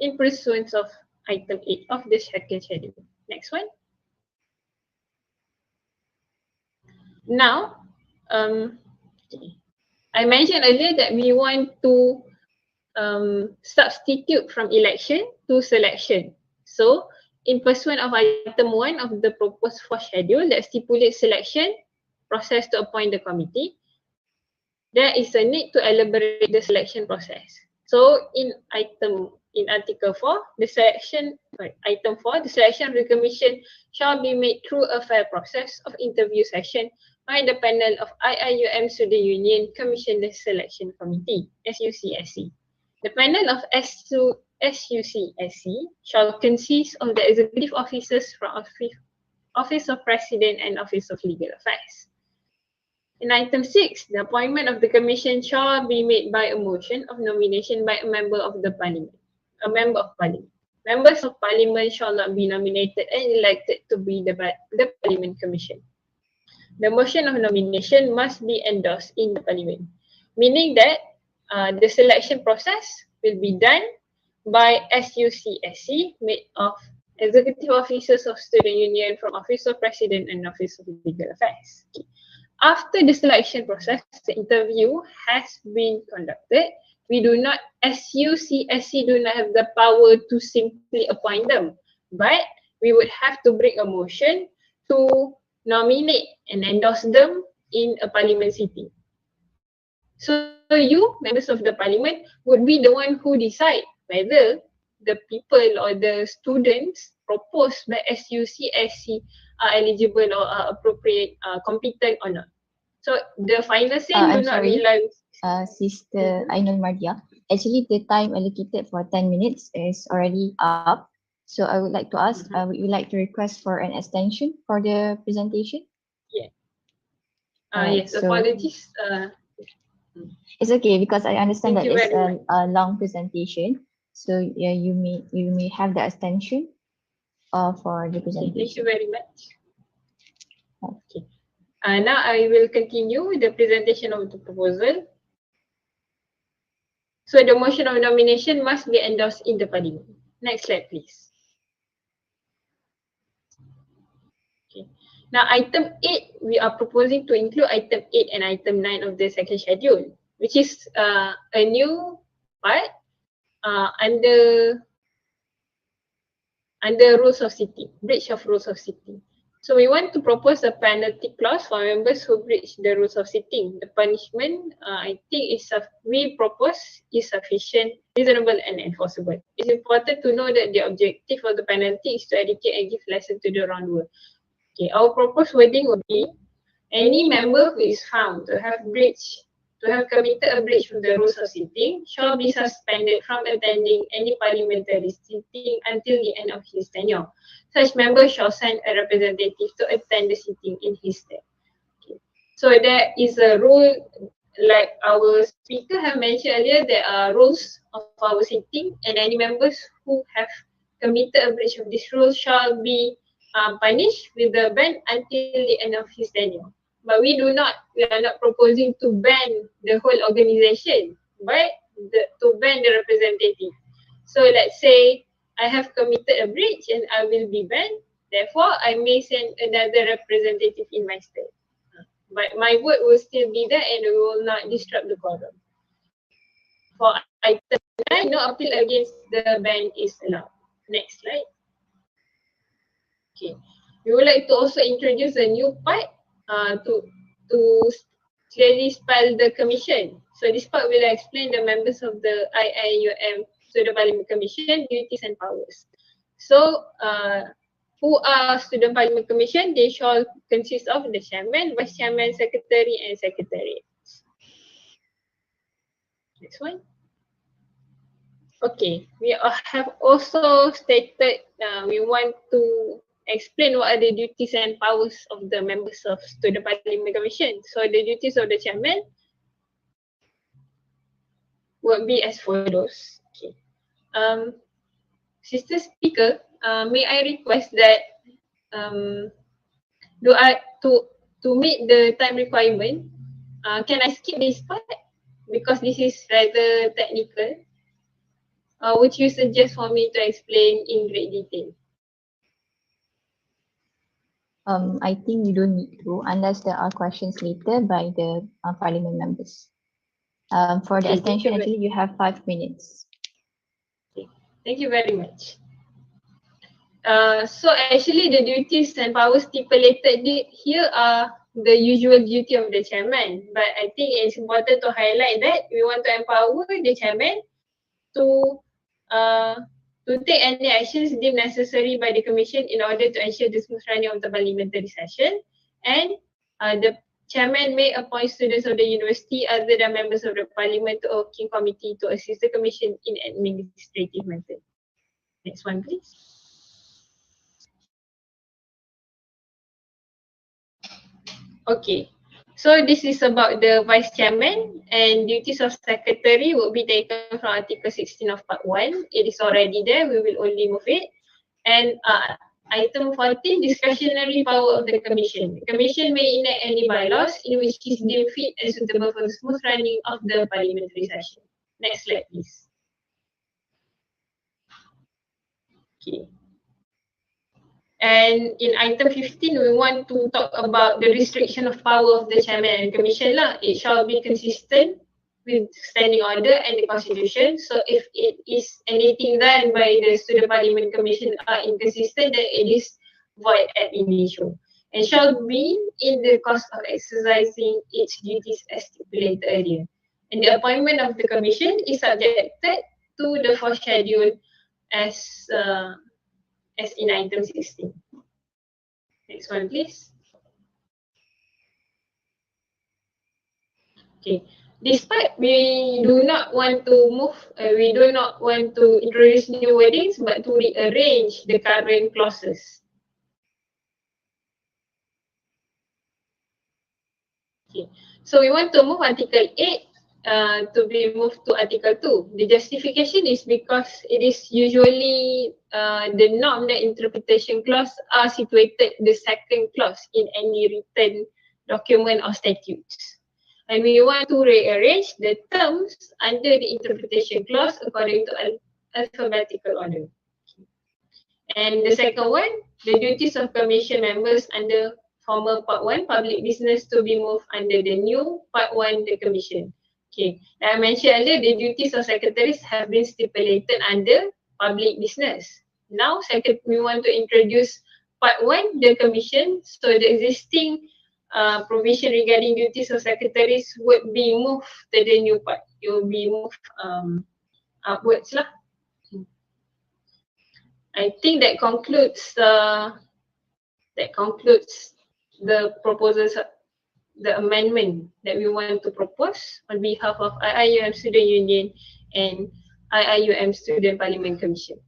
in pursuance of item 8 of the second schedule. Next one. Now, I mentioned earlier that we want to substitute from election to selection. So, in pursuant of item 1 of the proposed fourth schedule that stipulates selection process to appoint the committee, there is a need to elaborate the selection process. So, in Article 4, item 4, the selection of the commission shall be made through a fair process of interview session by the panel of IIUM Student Union Commissioners Selection Committee, SUCSC. The panel of SUCSC shall consist of the executive officers from Office of President and Office of Legal Affairs. In item 6, the appointment of the commission shall be made by a motion of nomination by a member of the parliament. Members of parliament shall not be nominated and elected to be the parliament commission. The motion of nomination must be endorsed in the parliament, meaning that the selection process will be done by SUCSC, made of executive officers of student union from Office of President and Office of Legal Affairs. Okay. After the selection process, the interview has been conducted. SUCSC do not have the power to simply appoint them, but we would have to bring a motion to nominate and endorse them in a parliament sitting. So you, members of the parliament, would be the one who decide whether the people or the students proposed by SUCSC are eligible or are appropriate, competent or not. So the final say do not rely. Sister Ainul Mardia, actually the time allocated for 10 minutes is already up. So I would like to ask, would you like to request for an extension for the presentation? Yeah. Alright, yes, apologies. It's okay because I understand Thank that you it's very a long presentation. So yeah, you may have the extension for the Okay, thank presentation. you very much. Okay. Now I will continue with the presentation of the proposal. So the motion of nomination must be endorsed in the parliament. Next slide, please. Okay. Now item 8, we are proposing to include item 8 and item 9 of the second schedule, which is a new part under rules of sitting, breach of rules of sitting. So we want to propose a penalty clause for members who breach the rules of sitting. The punishment, I think, we propose is sufficient, reasonable, and enforceable. It's important to know that the objective of the penalty is to educate and give lesson to the wrongdoer. Okay, our proposed wording would be: any member who is found to have committed a breach of the rules of sitting shall be suspended from attending any parliamentary sitting until the end of his tenure. Such member shall send a representative to attend the sitting in his stead. Okay. So there is a rule, like our speaker have mentioned earlier, there are rules of our sitting, and any members who have committed a breach of this rule shall be punished with the ban until the end of his tenure. But we are not proposing to ban the whole organization, but to ban the representative. So let's say I have committed a breach and I will be banned, therefore I may send another representative in my stead. But my vote will still be there and it will not disrupt the quorum. For item 9, no appeal against the ban is allowed. Next slide. Okay. We would like to also introduce a new part to clearly spell the commission. So this part will explain the members of the IIUM Student Parliament Commission duties and powers. So who are Student Parliament Commission? They shall consist of the chairman, vice chairman, secretary, and secretariat. Next one. Okay, we have also stated we want to explain what are the duties and powers of the members of Student Parliament Commission. So the duties of the chairman would be as follows. Okay. Sister Speaker, may I request that to meet the time requirement, can I skip this part because this is rather technical? would you suggest for me to explain in great detail? I think you don't need to unless there are questions later by the parliament members. For the Okay, thank extension, you actually, you have 5 minutes. Thank you very much. So actually the duties and powers stipulated here are the usual duty of the chairman. But I think it's important to highlight that we want to empower the chairman to uh, to take any actions deemed necessary by the commission in order to ensure the smooth running of the parliamentary session. And the chairman may appoint students of the university other than members of the parliament to a working committee to assist the commission in administrative matters. Next one, please. Okay, so this is about the vice chairman, and duties of secretary will be taken from Article 16 of Part 1. It is already there, we will only move it. And item 14, discretionary power of the commission. The commission may enact any bylaws in which is deemed fit and suitable for the smooth running of the parliamentary session. Next slide, please. Okay. And in item 15, we want to talk about the restriction of power of the chairman and commission lah. It shall be consistent with standing order and the constitution. So if it is anything done by the student parliament commission are inconsistent, then it is void ab initio and shall be in the course of exercising its duties as stipulated earlier. And the appointment of the commission is subjected to the fourth schedule as in item 16. Next one, please. Okay. Despite we do not want to move, we do not want to introduce new wordings, but to rearrange the current clauses. Okay. So we want to move Article 8 to be moved to Article 2. The justification is because it is usually the norm that interpretation clause are situated the second clause in any written document or statutes. And we want to rearrange the terms under the interpretation clause according to alphabetical order. And the second one, the duties of commission members under former part 1, public business, to be moved under the new part 1, the commission. Okay, like I mentioned earlier, the duties of secretaries have been stipulated under public business. Now, we want to introduce part 1, the commission. So the existing provision regarding duties of secretaries would be moved to the new part. It will be moved upwards lah. I think that concludes the proposals, the amendment that we want to propose on behalf of IIUM Student Union and IIUM Student Parliament Commission.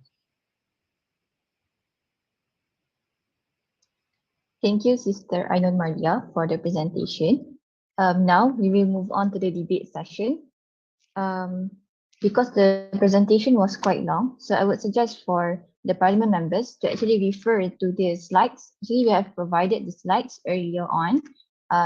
Thank you, Sister Ainun Maria, for the presentation. Now we will move on to the debate session. Because the presentation was quite long, so I would suggest for the parliament members to actually refer to the slides. Actually, we have provided the slides earlier on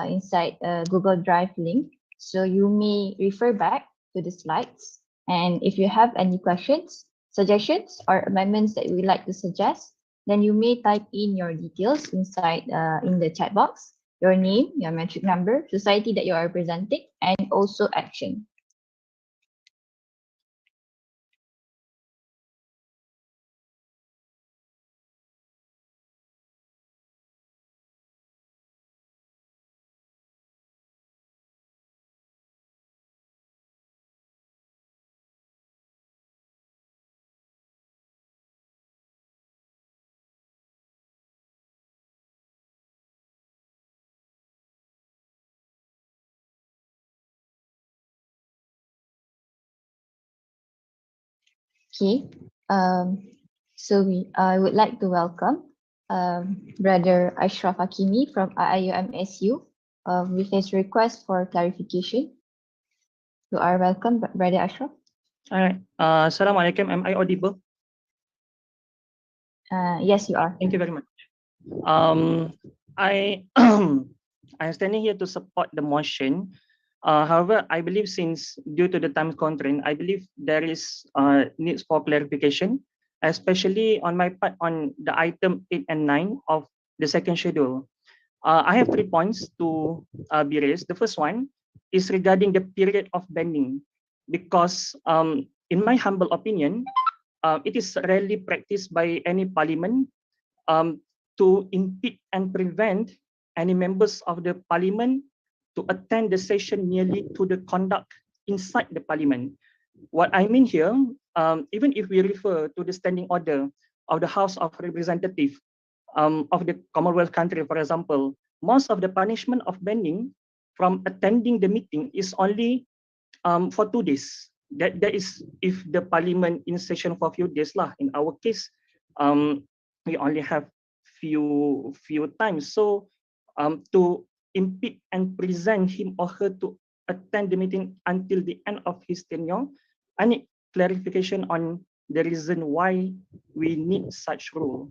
inside a Google Drive link. So you may refer back to the slides. And if you have any questions, suggestions, or amendments that you would like to suggest, then you may type in your details inside in the chat box, your name, your metric number, society that you are representing, and also action. Okay, so I would like to welcome Brother Ashraf Hakimi from IIUM SU with his request for clarification. You are welcome, Brother Ashraf. All right. Assalamualaikum. Am I audible? Yes, you are. Thank you very much. I I'm standing here to support the motion However, I believe since due to the time constraint, I believe there is needs for clarification, especially on my part on the item 8 and 9 of the second schedule. I have 3 points to be raised. The first one is regarding the period of banning, because in my humble opinion, it is rarely practiced by any parliament um, to impede and prevent any members of the parliament to attend the session merely to the conduct inside the parliament. What I mean here, even if we refer to the standing order of the House of Representatives of the Commonwealth country, for example, most of the punishment of banning from attending the meeting is only for 2 days. That is if the parliament in session for a few days lah. In our case, we only have few times. So to impede and present him or her to attend the meeting until the end of his tenure, I need clarification on the reason why we need such rule.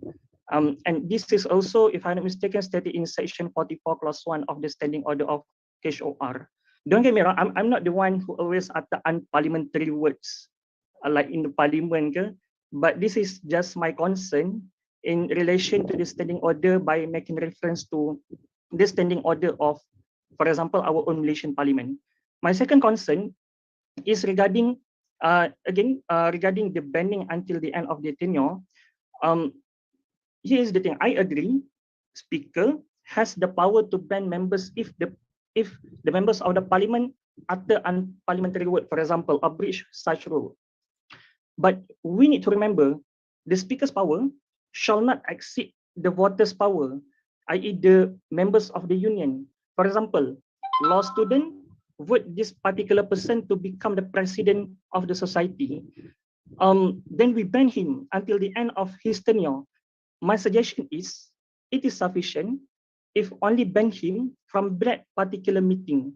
And this is also, if I'm not mistaken, stated in section 44 clause 1 of the standing order of HOR. Don't get me wrong, I'm not the one who always utter unparliamentary words like in the parliament, but this is just my concern in relation to the standing order by making reference to the standing order of, for example, our own Malaysian parliament. My second concern is regarding, regarding the banning until the end of the tenure. Here is the thing, I agree, speaker has the power to ban members if the members of the parliament utter unparliamentary word, for example, abridge such rule. But we need to remember the speaker's power shall not exceed the voters' power, i.e. the members of the union. For example, law student vote this particular person to become the president of the society. Then we ban him until the end of his tenure. My suggestion is, it is sufficient if only ban him from that particular meeting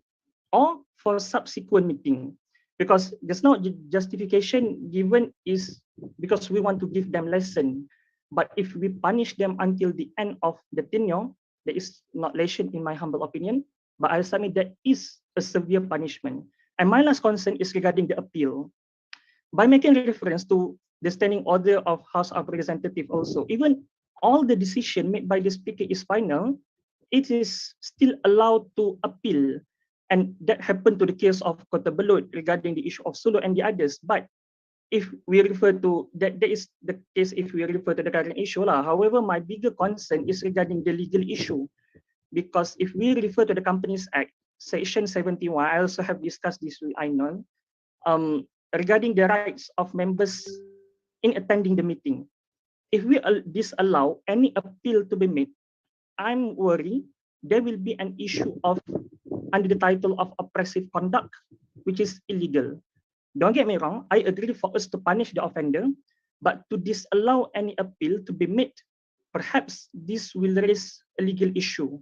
or for subsequent meeting, because there's no justification given is because we want to give them lesson. But if we punish them until the end of the tenure, there is not lesson in my humble opinion, but I submit that is a severe punishment. And my last concern is regarding the appeal. By making reference to the standing order of House of Representatives also, even all the decision made by the speaker is final, it is still allowed to appeal. And that happened to the case of Kota Belud regarding the issue of Sulu and the others. But if we refer to that is the case if we refer to the current issue lah. However, my bigger concern is regarding the legal issue, because if we refer to the Companies Act, Section 71, I also have discussed this with Ainon, regarding the rights of members in attending the meeting. If we disallow any appeal to be made, I'm worried there will be an issue of under the title of oppressive conduct, which is illegal. Don't get me wrong, I agree for us to punish the offender, but to disallow any appeal to be made, perhaps this will raise a legal issue.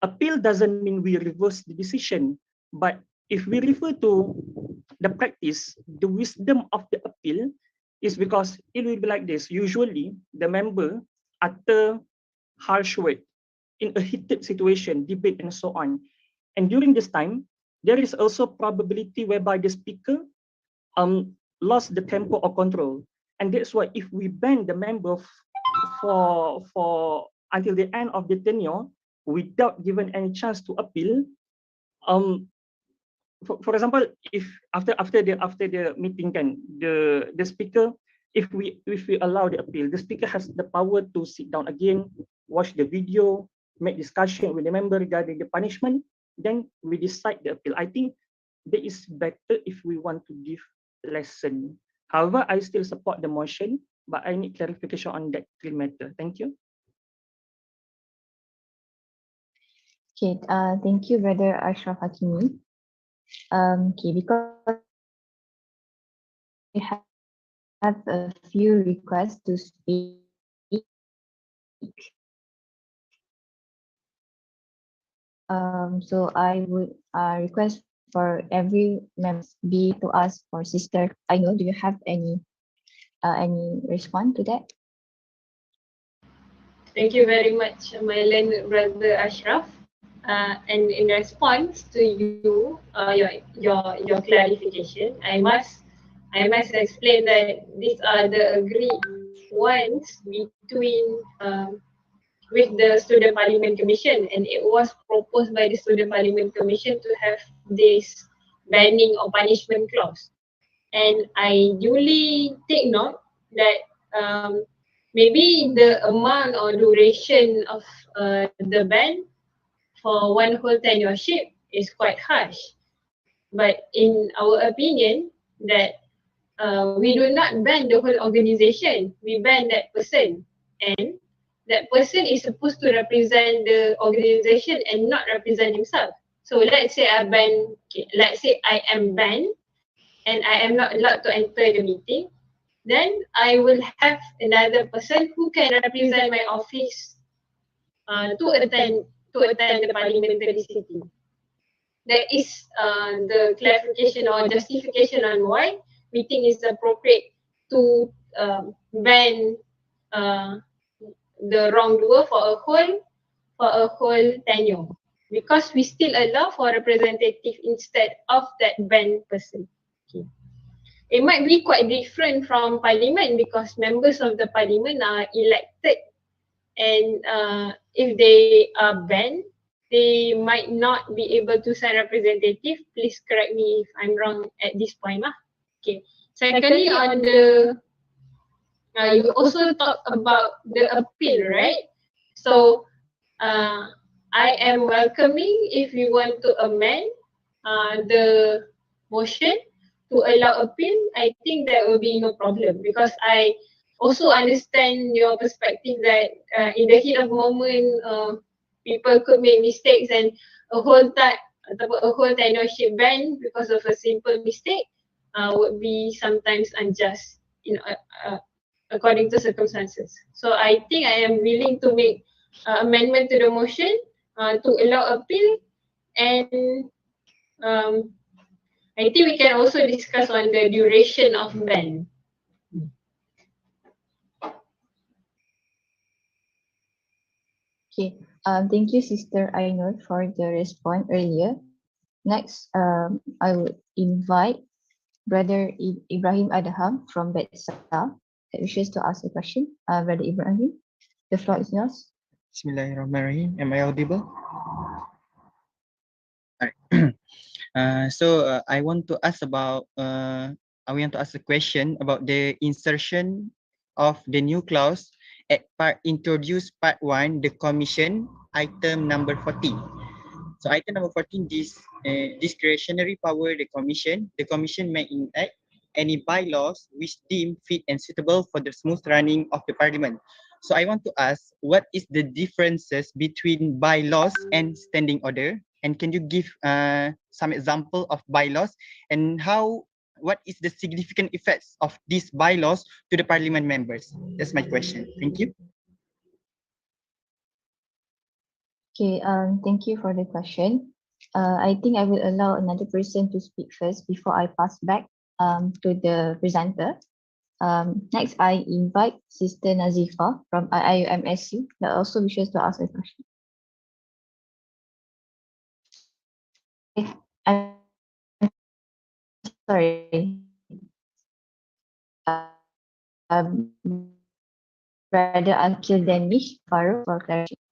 Appeal doesn't mean we reverse the decision, but if we refer to the practice, the wisdom of the appeal is because it will be like this. Usually, the member utter harsh word in a heated situation, debate, and so on. And during this time, there is also probability whereby the speaker lost the tempo or control. And that's why if we ban the member for until the end of the tenure without given any chance to appeal, for example, if after the meeting can the speaker, if we allow the appeal, the speaker has the power to sit down again, watch the video, make discussion with the member regarding the punishment, then we decide the appeal. I think that is better if we want to give lesson. However, I still support the motion, but I need clarification on that three matter. Thank you. Okay, thank you, Brother Ashraf Hakimi. Okay, because we have a few requests to speak. So I would request for every member be to ask for Sister Ainul. Do you have any response to that? Thank you very much, my learned brother Ashraf. And in response to you, your clarification, I must explain that these are the agreed ones between with the Student Parliament Commission, and it was proposed by the Student Parliament Commission to have this banning or punishment clause. And I duly take note that maybe the amount or duration of the ban for one whole tenureship is quite harsh. But in our opinion, that we do not ban the whole organization, we ban that person. And that person is supposed to represent the organization and not represent himself. So let's say let's say I am banned and I am not allowed to enter the meeting, then I will have another person who can represent my office to attend the parliamentary sitting. That is the clarification or justification on why we think it's appropriate to ban uh, the wrongdoer for a whole tenure, because we still allow for representative instead of that banned person. Okay. It might be quite different from parliament because members of the parliament are elected, and if they are banned, they might not be able to send representative. Please correct me if I'm wrong at this point. Okay. Secondly, on the you also talk about the appeal, right? So I am welcoming if you want to amend the motion to allow appeal. I think that will be no problem, because I also understand your perspective that in the heat of moment, people could make mistakes, and a whole time ataupun a whole tenureship ban because of a simple mistake would be sometimes unjust, according to circumstances. So I think I am willing to make amendment to the motion to allow appeal, and um, I think we can also discuss on the duration of ban. Okay. Thank you, Sister Ainur, for the response earlier. Next, I would invite Brother Ibrahim Adham from Betsa that wishes to ask a question. Brother Ibrahim, the floor is yours. Bismillahirrahmanirrahim. Am I audible? Alright. I want to ask a question about the insertion of the new clause at introduced part 1, the commission, item number 14. So item number 14, discretionary power the commission may enact any bylaws which deem fit and suitable for the smooth running of the parliament. So I want to ask, what is the differences between bylaws and standing order? And can you give some example of bylaws, and what is the significant effects of these bylaws to the parliament members? That's my question. Thank you. Okay, thank you for the question. I think I will allow another person to speak first before I pass back to the presenter. Next, I invite Sister Nazifa from IIUM that also wishes to ask a question. I'm sorry. Brother Akil Danish Farouk for clarification.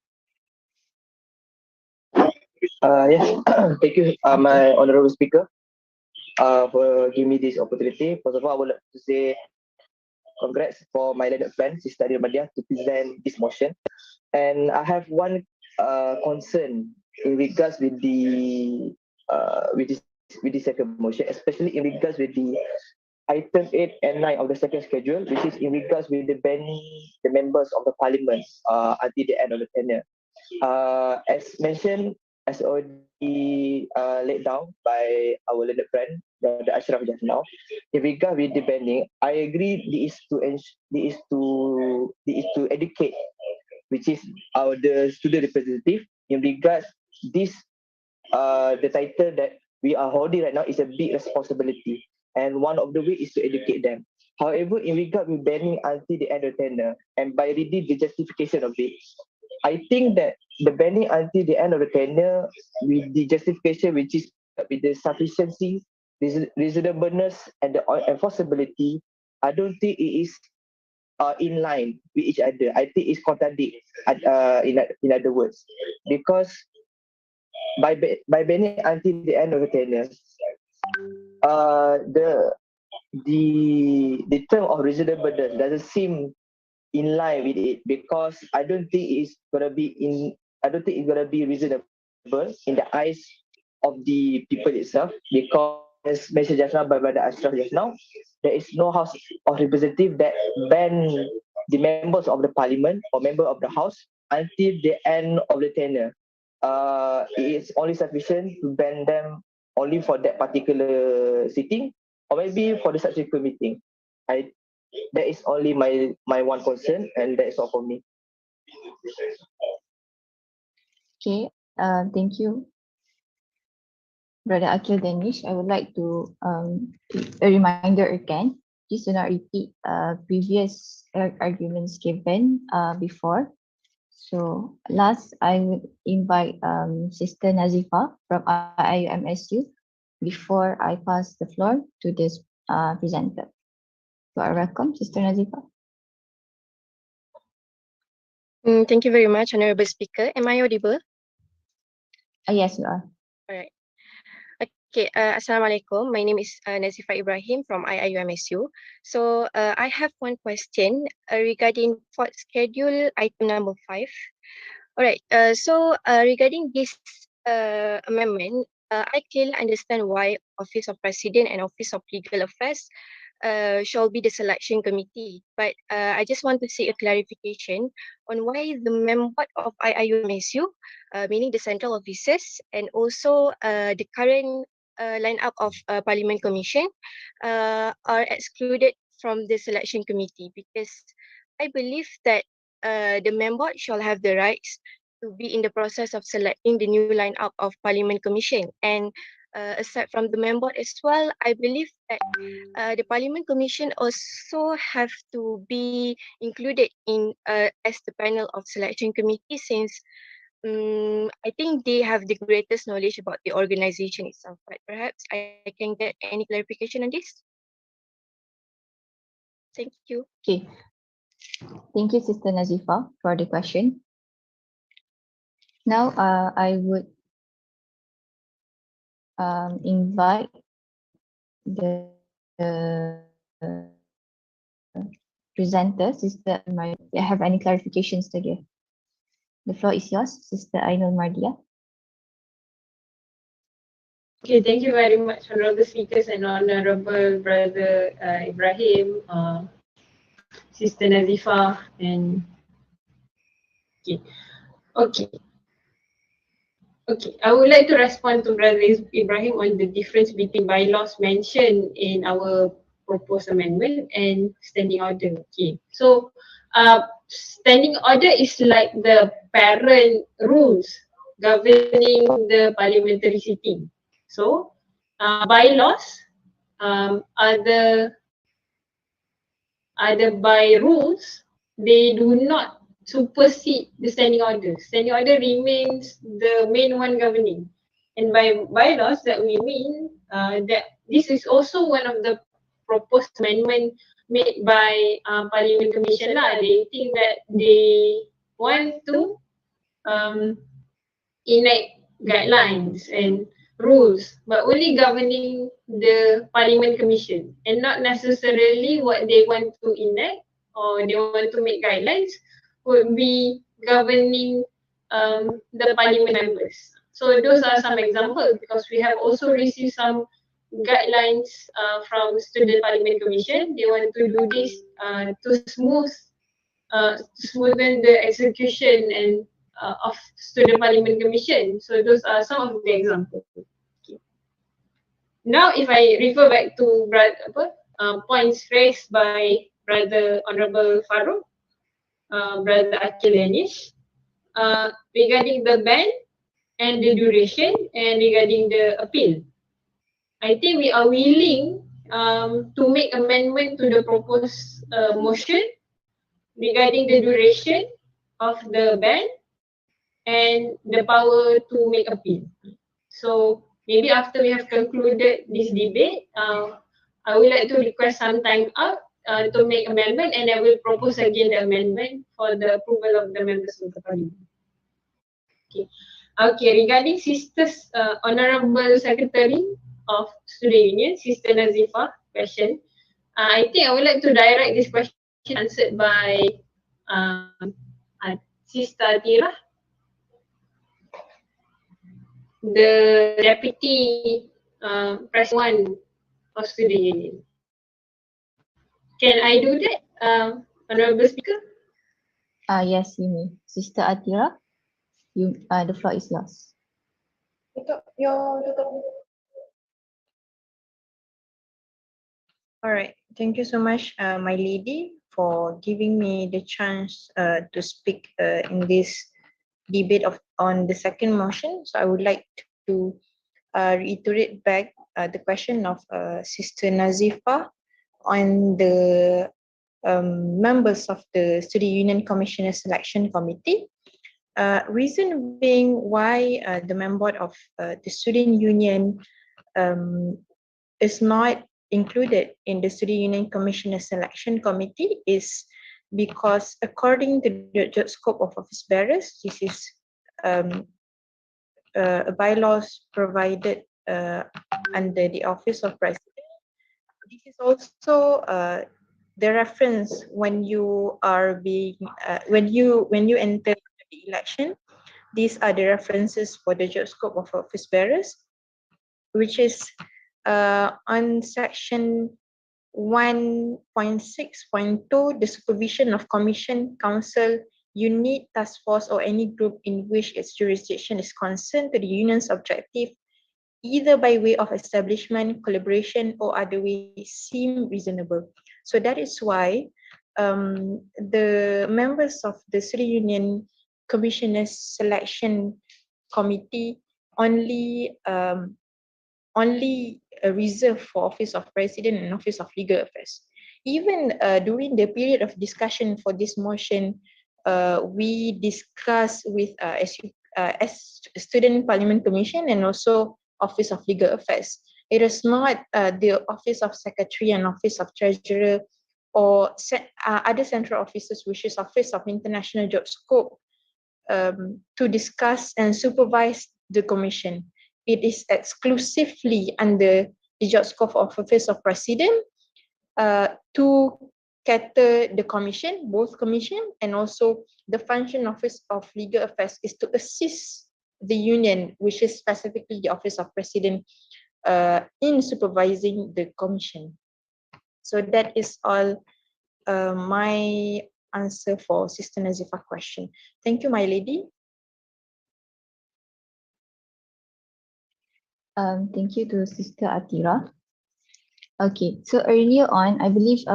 Yes, thank you, my honorable speaker, for giving me this opportunity. First of all, I would like to say congrats for my learned friend, Sister Madia, to present this motion. And I have one concern in regards with the with the second motion, especially in regards with the item 8 and 9 of the second schedule, which is in regards with the banning the members of the parliament until the end of the tenure. As mentioned, as already laid down by our learned friend, the Ashraf just now, in regard with the banning, I agree this is to educate, which is the student representative, in regards this the title that we are holding right now is a big responsibility, and one of the way is to educate them. However, in regard with banning until the end of tenure, and by reading the justification of it, I think that the banning until the end of the tenure with the justification which is with the sufficiency, reasonableness, and the enforceability, I don't think it is in line with each other. I think it's contradict in other words, because by banning until the end of the tenure, the term of reasonableness doesn't seem in line with it, because I don't think it's gonna be reasonable in the eyes of the people itself, because as mentioned just now by Brother Ashraf just now, there is no House of Representative that ban the members of the Parliament or member of the House until the end of the tenure. It is only sufficient to ban them only for that particular sitting, or maybe for the subsequent meeting. That is only my one concern, and that is all for me. Okay, thank you, Brother Akil Danish. I would like to a reminder again, please do not repeat previous arguments given before. So last, I would invite Sister Nazifa from IIUMSU before I pass the floor to this presenter. You are welcome, Sister Nazifa. Thank you very much, Honorable Speaker. Am I audible? Yes, you are. All right. Okay, Assalamualaikum. My name is Nazifa Ibrahim from IIUMSU. So I have one question regarding for schedule item number 5. All right, so regarding this amendment, I clearly understand why Office of President and Office of Legal Affairs shall be the selection committee. But I just want to seek a clarification on why the member of IIUMSU, meaning the central officers, and also the current lineup of Parliament Commission are excluded from the selection committee, because I believe that the member shall have the rights to be in the process of selecting the new lineup of Parliament Commission. And aside from the member as well, I believe that the Parliament Commission also have to be included in as the panel of selection committee, since I think they have the greatest knowledge about the organization itself. But perhaps I can get any clarification on this. Thank you. Okay. Thank you, Sister Nazifa, for the question. Now, I would invite the presenter, Sister Mardia. Do you have any clarifications to give? The floor is yours, Sister Ainul Mardia. Okay, thank you very much, honorable speakers and honorable Brother Ibrahim, Sister Nazifa, and okay. I would like to respond to Brother Ibrahim on the difference between bylaws mentioned in our proposed amendment and standing order. Okay, so standing order is like the parent rules governing the parliamentary sitting. So bylaws are the by rules, they do not supersede the standing order. Standing order remains the main one governing. And by bylaws, that we mean that this is also one of the proposed amendment made by Parliament Commission lah. They think that they want to enact guidelines and rules, but only governing the Parliament Commission, and not necessarily what they want to enact or they want to make guidelines would be governing the Parliament members. So those are some examples, because we have also received some guidelines from Student Parliament Commission. They want to do this to smoothen the execution and of Student Parliament Commission. So those are some of the examples. Okay. Now, if I refer back to points raised by Brother Honorable Farouk, Brother Akil Danish, regarding the ban and the duration, and regarding the appeal, I think we are willing to make amendment to the proposed motion regarding the duration of the ban and the power to make appeal. So maybe after we have concluded this debate, I would like to request some time out to make amendment, and I will propose again the amendment for the approval of the members of the parliament. Okay. Okay, regarding Sister's Honorable Secretary of Student Union, Sister Nazifa, question. I think I would like to direct this question answered by Sister Tira, the Deputy President of Student Union. Can I do that, Honorable Speaker? Yes, you may. Sister Atira, the floor is yours. All right. Thank you so much, my lady, for giving me the chance to speak in this debate on the second motion. So I would like to reiterate back the question of Sister Nazifa on the members of the Student Union Commissioner Selection Committee. Reason being why the member of the Student Union is not included in the Student Union Commissioner Selection Committee is because according to the job scope of office bearers, this is a bylaws provided under the Office of President. This is also the reference when you are being when you enter the election. These are the references for the job scope of office bearers, which is on section 1.6.2, the supervision of commission, council, unit, task force, or any group in which its jurisdiction is concerned to the union's objective, either by way of establishment, collaboration, or other way seem reasonable. So that is why the members of the Student Union Commissioners Selection Committee only reserved for Office of President and Office of Legal Affairs. Even during the period of discussion for this motion, we discussed with as Student Parliament Commission and also Office of Legal Affairs. It is not the Office of Secretary and Office of Treasurer or other central offices, which is Office of International Job Scope, to discuss and supervise the commission. It is exclusively under the job scope of Office of President to cater the commission, both commission, and also the function Office of Legal Affairs is to assist the union, which is specifically the Office of President, in supervising the commission. So that is all my answer for Sister Nazifa question. Thank you, my lady. Thank you to Sister Atira. Okay, so earlier on, I believe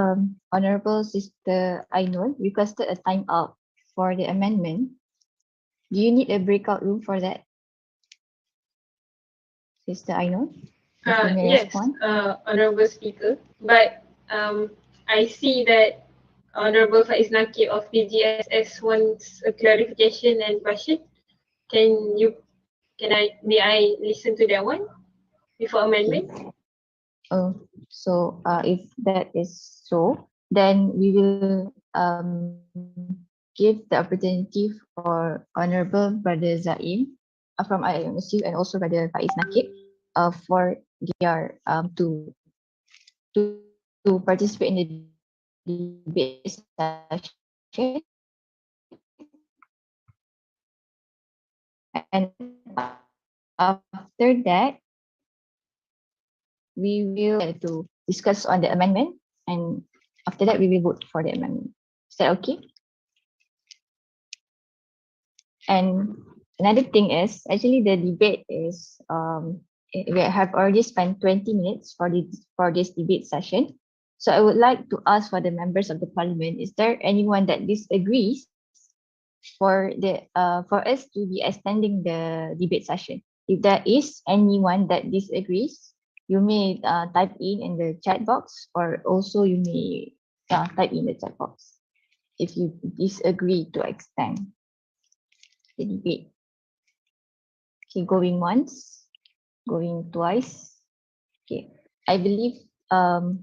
Honorable Sister Ainul requested a time out for the amendment. Do you need a breakout room for that? Sister Ainul? If you may Yes, respond. Honorable Speaker. But I see that Honorable Faiz Nakib of PGSS wants a clarification and question. May I listen to that one before amendment? Oh, so if that is so, then we will give the opportunity for Honorable Brother Zaim from IIMSU and also Brother Faiz Nakib for their to participate in the debate session. And after that, we will to discuss on the amendment, and after that we will vote for the amendment. Is that okay? And another thing is actually the debate is we have already spent 20 minutes for this debate session. So I would like to ask for the members of the parliament, is there anyone that disagrees for us to be extending the debate session? If there is anyone that disagrees, you may type in the chat box, or also you may type in the chat box if you disagree to extend the debate. Okay, going once, going twice. Okay, I believe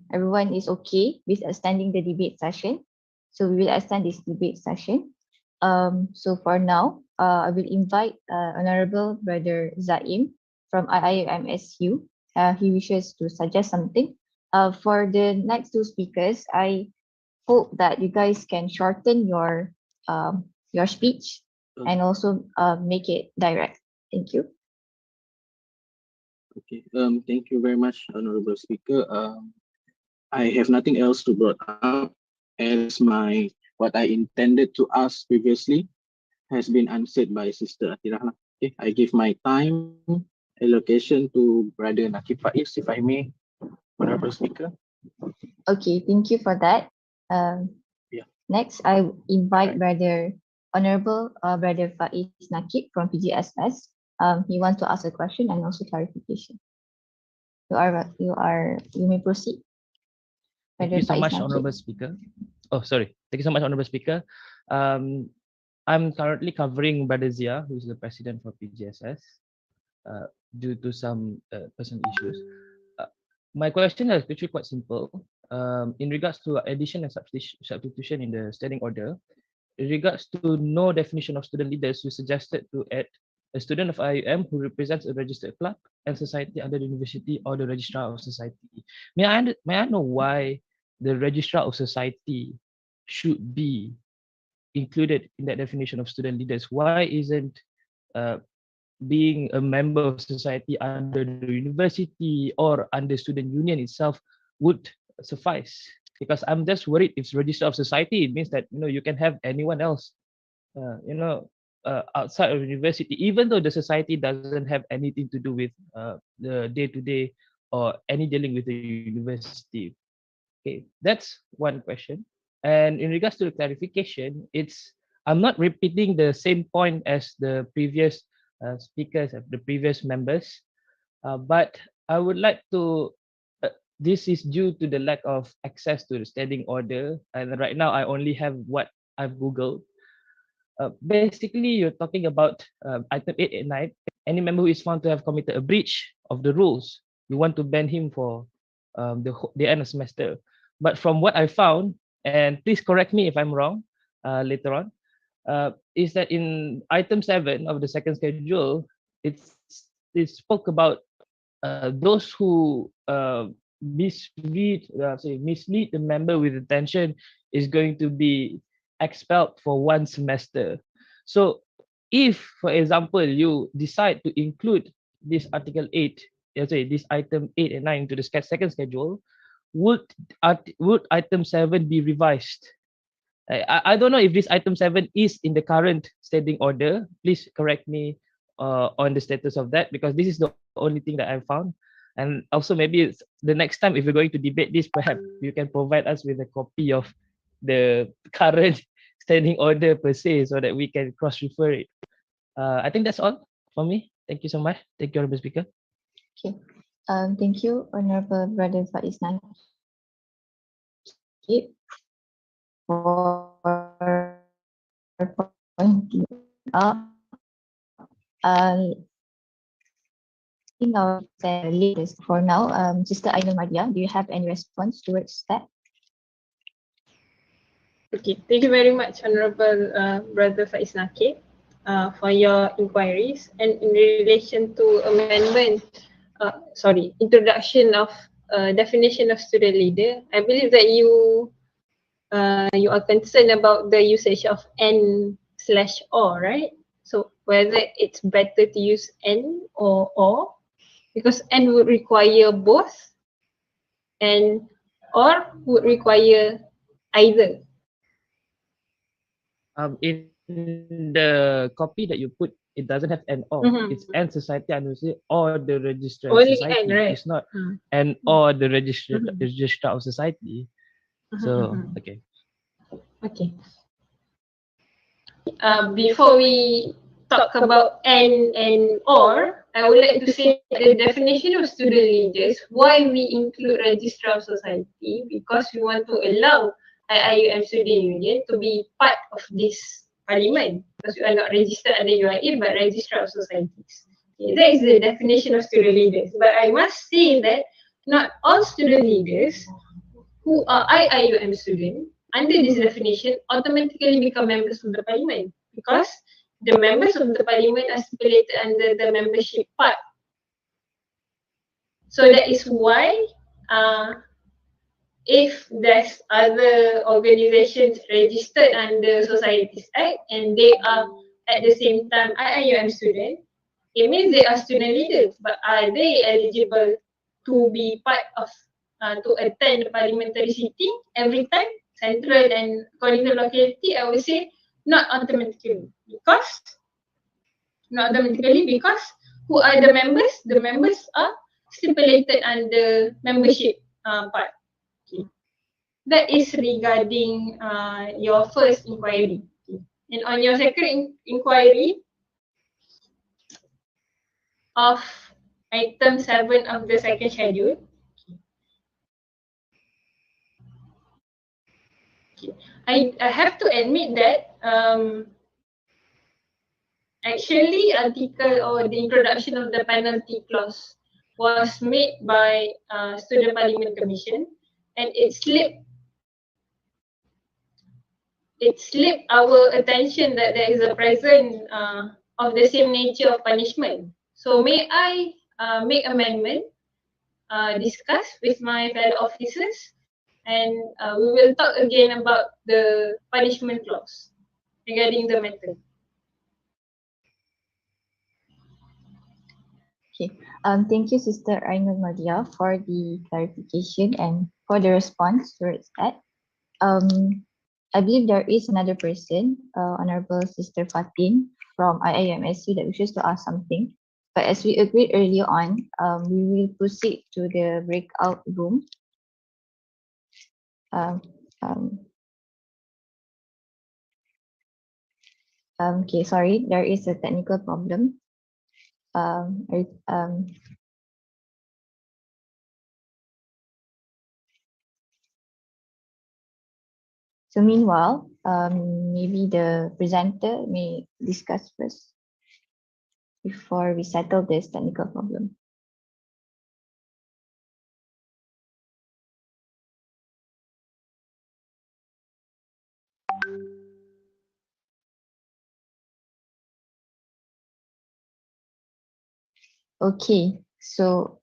everyone is okay with extending the debate session. So we will extend this debate session. So for now, I will invite Honorable Brother Zaim from IIUM. He wishes to suggest something. For the next two speakers, I hope that you guys can shorten your speech and also make it direct. Thank you. Okay. Thank you very much, Honorable Speaker. I have nothing else to brought up as what I intended to ask previously has been answered by Sister Atira. Okay. I give my time allocation to Brother Nakib Faiz, if I may, Honorable Speaker. Okay, thank you for that. Yeah. Next, I invite Honorable Brother Faiz Nakib from PGSS. He wants to ask a question and also clarification. You may proceed. Thank you so much, Honorable Speaker. Oh, sorry. Thank you so much, Honorable Speaker. I'm currently covering Brother Zia, who is the president for PGSS, due to some personal issues. My question is actually quite simple. In regards to addition and substitution in the standing order, in regards to no definition of student leaders, you suggested to add a student of IIUM who represents a registered club and society under the university or the registrar of society. May I know why the registrar of society should be included in that definition of student leaders? Why isn't being a member of society under the university or under student union itself would suffice? Because I'm just worried if register of society, it means that you can have anyone else outside of university, even though the society doesn't have anything to do with the day-to-day or any dealing with the university. Okay, that's one question. And in regards to the clarification, I'm not repeating the same point as the previous speakers, the previous members, but I would like to. This is due to the lack of access to the standing order, and right now I only have what I've googled. Basically, you're talking about item 8 and 9. Any member who is found to have committed a breach of the rules, you want to ban him for the end of semester. But from what I found, and please correct me if I'm wrong later on, is that in item 7 of the second schedule, it spoke about those who mislead the member with intention is going to be expelled for one semester. So if, for example, you decide to include this article 8, this item 8 and 9 into the second schedule, would item 7 be revised? I don't know if this item 7 is in the current standing order. Please correct me on the status of that, because this is the only thing that I found. And also maybe the next time if we're going to debate this, perhaps you can provide us with a copy of the current standing order per se, so that we can cross-refer it. I think that's all for me. Thank you so much. Thank you, Honorable Speaker. Okay. Thank you, Honorable Brother Faiz Nakib, for pointing out. I think I'll say latest for now. Sister Aina Maria, do you have any response towards that? Okay, thank you very much, Honorable Brother Faiz Nakib, for your inquiries. And in relation to introduction of definition of student leader, I believe that you are concerned about the usage of N/O, right? So whether it's better to use N or O, because N would require both and or would require either. In the copy that you put, it doesn't have an or. It's and society and or the registrar of Only society. N, right? It's not and or the registrar of society. So okay. Okay. Before we talk about N and or, I would like to say the definition of student leaders, why we include registrar of society, because we want to allow IIUM Student Union to be part of this parliament, because we are not registered under UIA but registrar of societies. Okay, that is the definition of student leaders. But I must say that not all student leaders who are IIUM students under this definition automatically become members of the parliament, because the members of the parliament are stipulated under the membership part. So that is why if there's other organizations registered under Societies Act and they are at the same time IIUM student, it means they are student leaders, but are they eligible to be part of, to attend the parliamentary sitting every time, central and according to locality? I would say not automatically, because who are the members? The members are stipulated under membership part. Okay. That is regarding your first inquiry. Okay. And on your second inquiry of item 7 of the second schedule, I have to admit that actually article or the introduction of the penalty clause was made by Student Parliament Commission, and it slipped our attention that there is a present of the same nature of punishment. So may I make amendment, discuss with my fellow officers, and we will talk again about the punishment clause regarding the matter. Okay. Thank you, Sister Ainul Madia, for the clarification and for the response towards that. I believe there is another person, Honorable Sister Fatin from IIMSU, that wishes to ask something. But as we agreed earlier on, we will proceed to the breakout room. Um, um, okay, sorry, there is a technical problem. Um, I- um, so meanwhile, maybe the presenter may discuss first before we settle this technical problem. Okay, so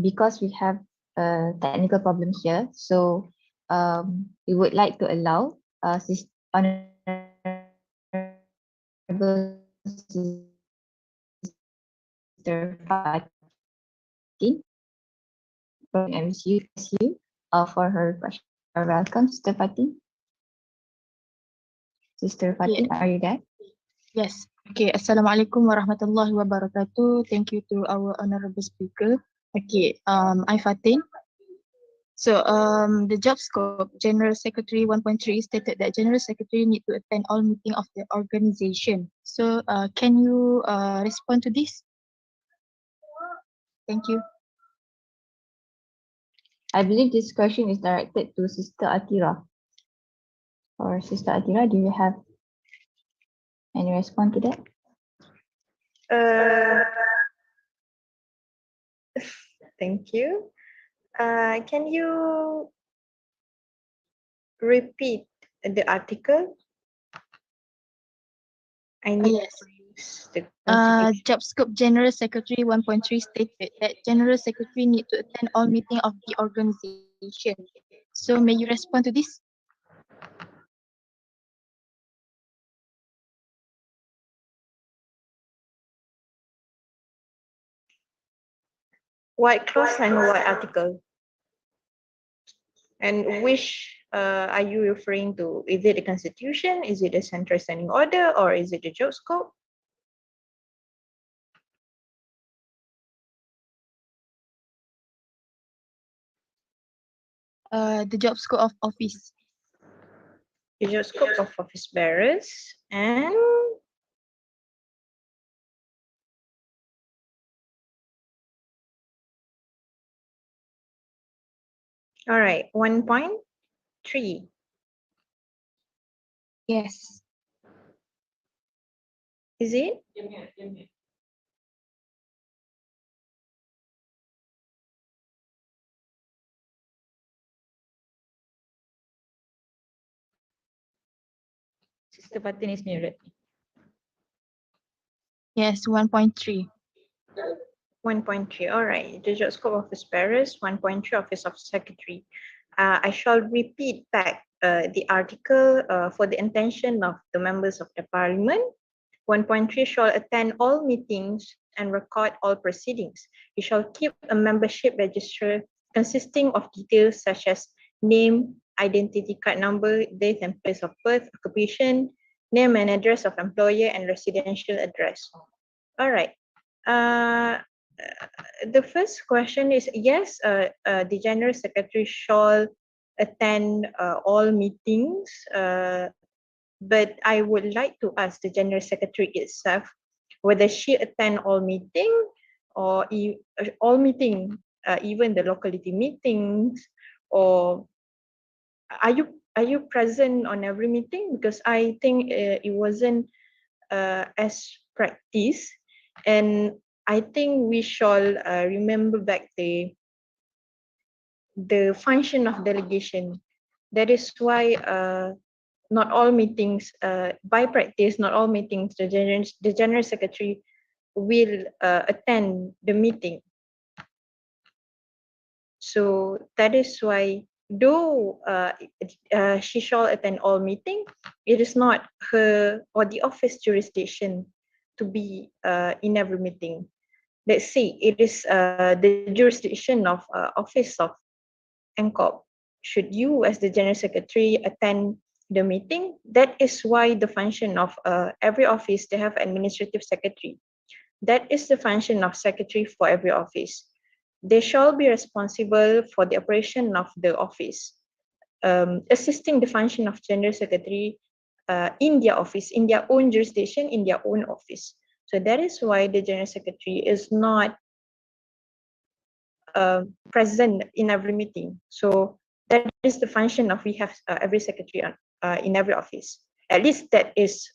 because we have a technical problem here, so we would like to allow Honorable Sister Fatin from MSU for her question. Welcome, Sister Fatin. Sister Fatin, are you there? Yes. Okay. Assalamualaikum warahmatullahi wabarakatuh. Thank you to our honorable speaker. Okay. I'm Fatin. So the job scope, General Secretary 1.3 stated that General Secretary need to attend all meeting of the organization. So can you respond to this? Thank you. I believe this question is directed to Sister Atira. Or Sister Atira, do you have any response to that? Thank you. Can you repeat the article? I need Yes. to use the Constitution. Job scope General Secretary 1.3 stated that General Secretary need to attend all meeting of the organization. So may you respond to this? What clause and what article? And which are you referring to? Is it the Constitution? Is it the Central Standing Order? Or is it the job scope? The job scope of office. The job scope of office bearers and all right, 1.3. Yes. Is it? Mr. Fatin is muted. Yes, 1.3. 1.3. All right. The job scope of the Paris. 1.3 Office of Secretary. I shall repeat back the article for the intention of the members of the Parliament. 1.3 shall attend all meetings and record all proceedings. You shall keep a membership register consisting of details such as name, identity card number, date and place of birth, occupation, name and address of employer, and residential address. All right. The first question is, yes, the General Secretary shall attend all meetings, but I would like to ask the General Secretary itself whether she attend all meeting or all meeting, even the locality meetings, or are you present on every meeting? Because I think it wasn't as practice, and I think we shall remember back the function of delegation. That is why not all meetings, by practice, not all meetings, the General Secretary will attend the meeting. So that is why, though she shall attend all meeting, it is not her or the office jurisdiction to be in every meeting. Let's say it is the jurisdiction of office of NCOP. Should you, as the General Secretary, attend the meeting? That is why the function of every office, they have administrative secretary. That is the function of secretary for every office. They shall be responsible for the operation of the office, assisting the function of General Secretary in their office, in their own jurisdiction, in their own office. So that is why the General Secretary is not present in every meeting. So that is the function of we have every secretary in every office. At least that is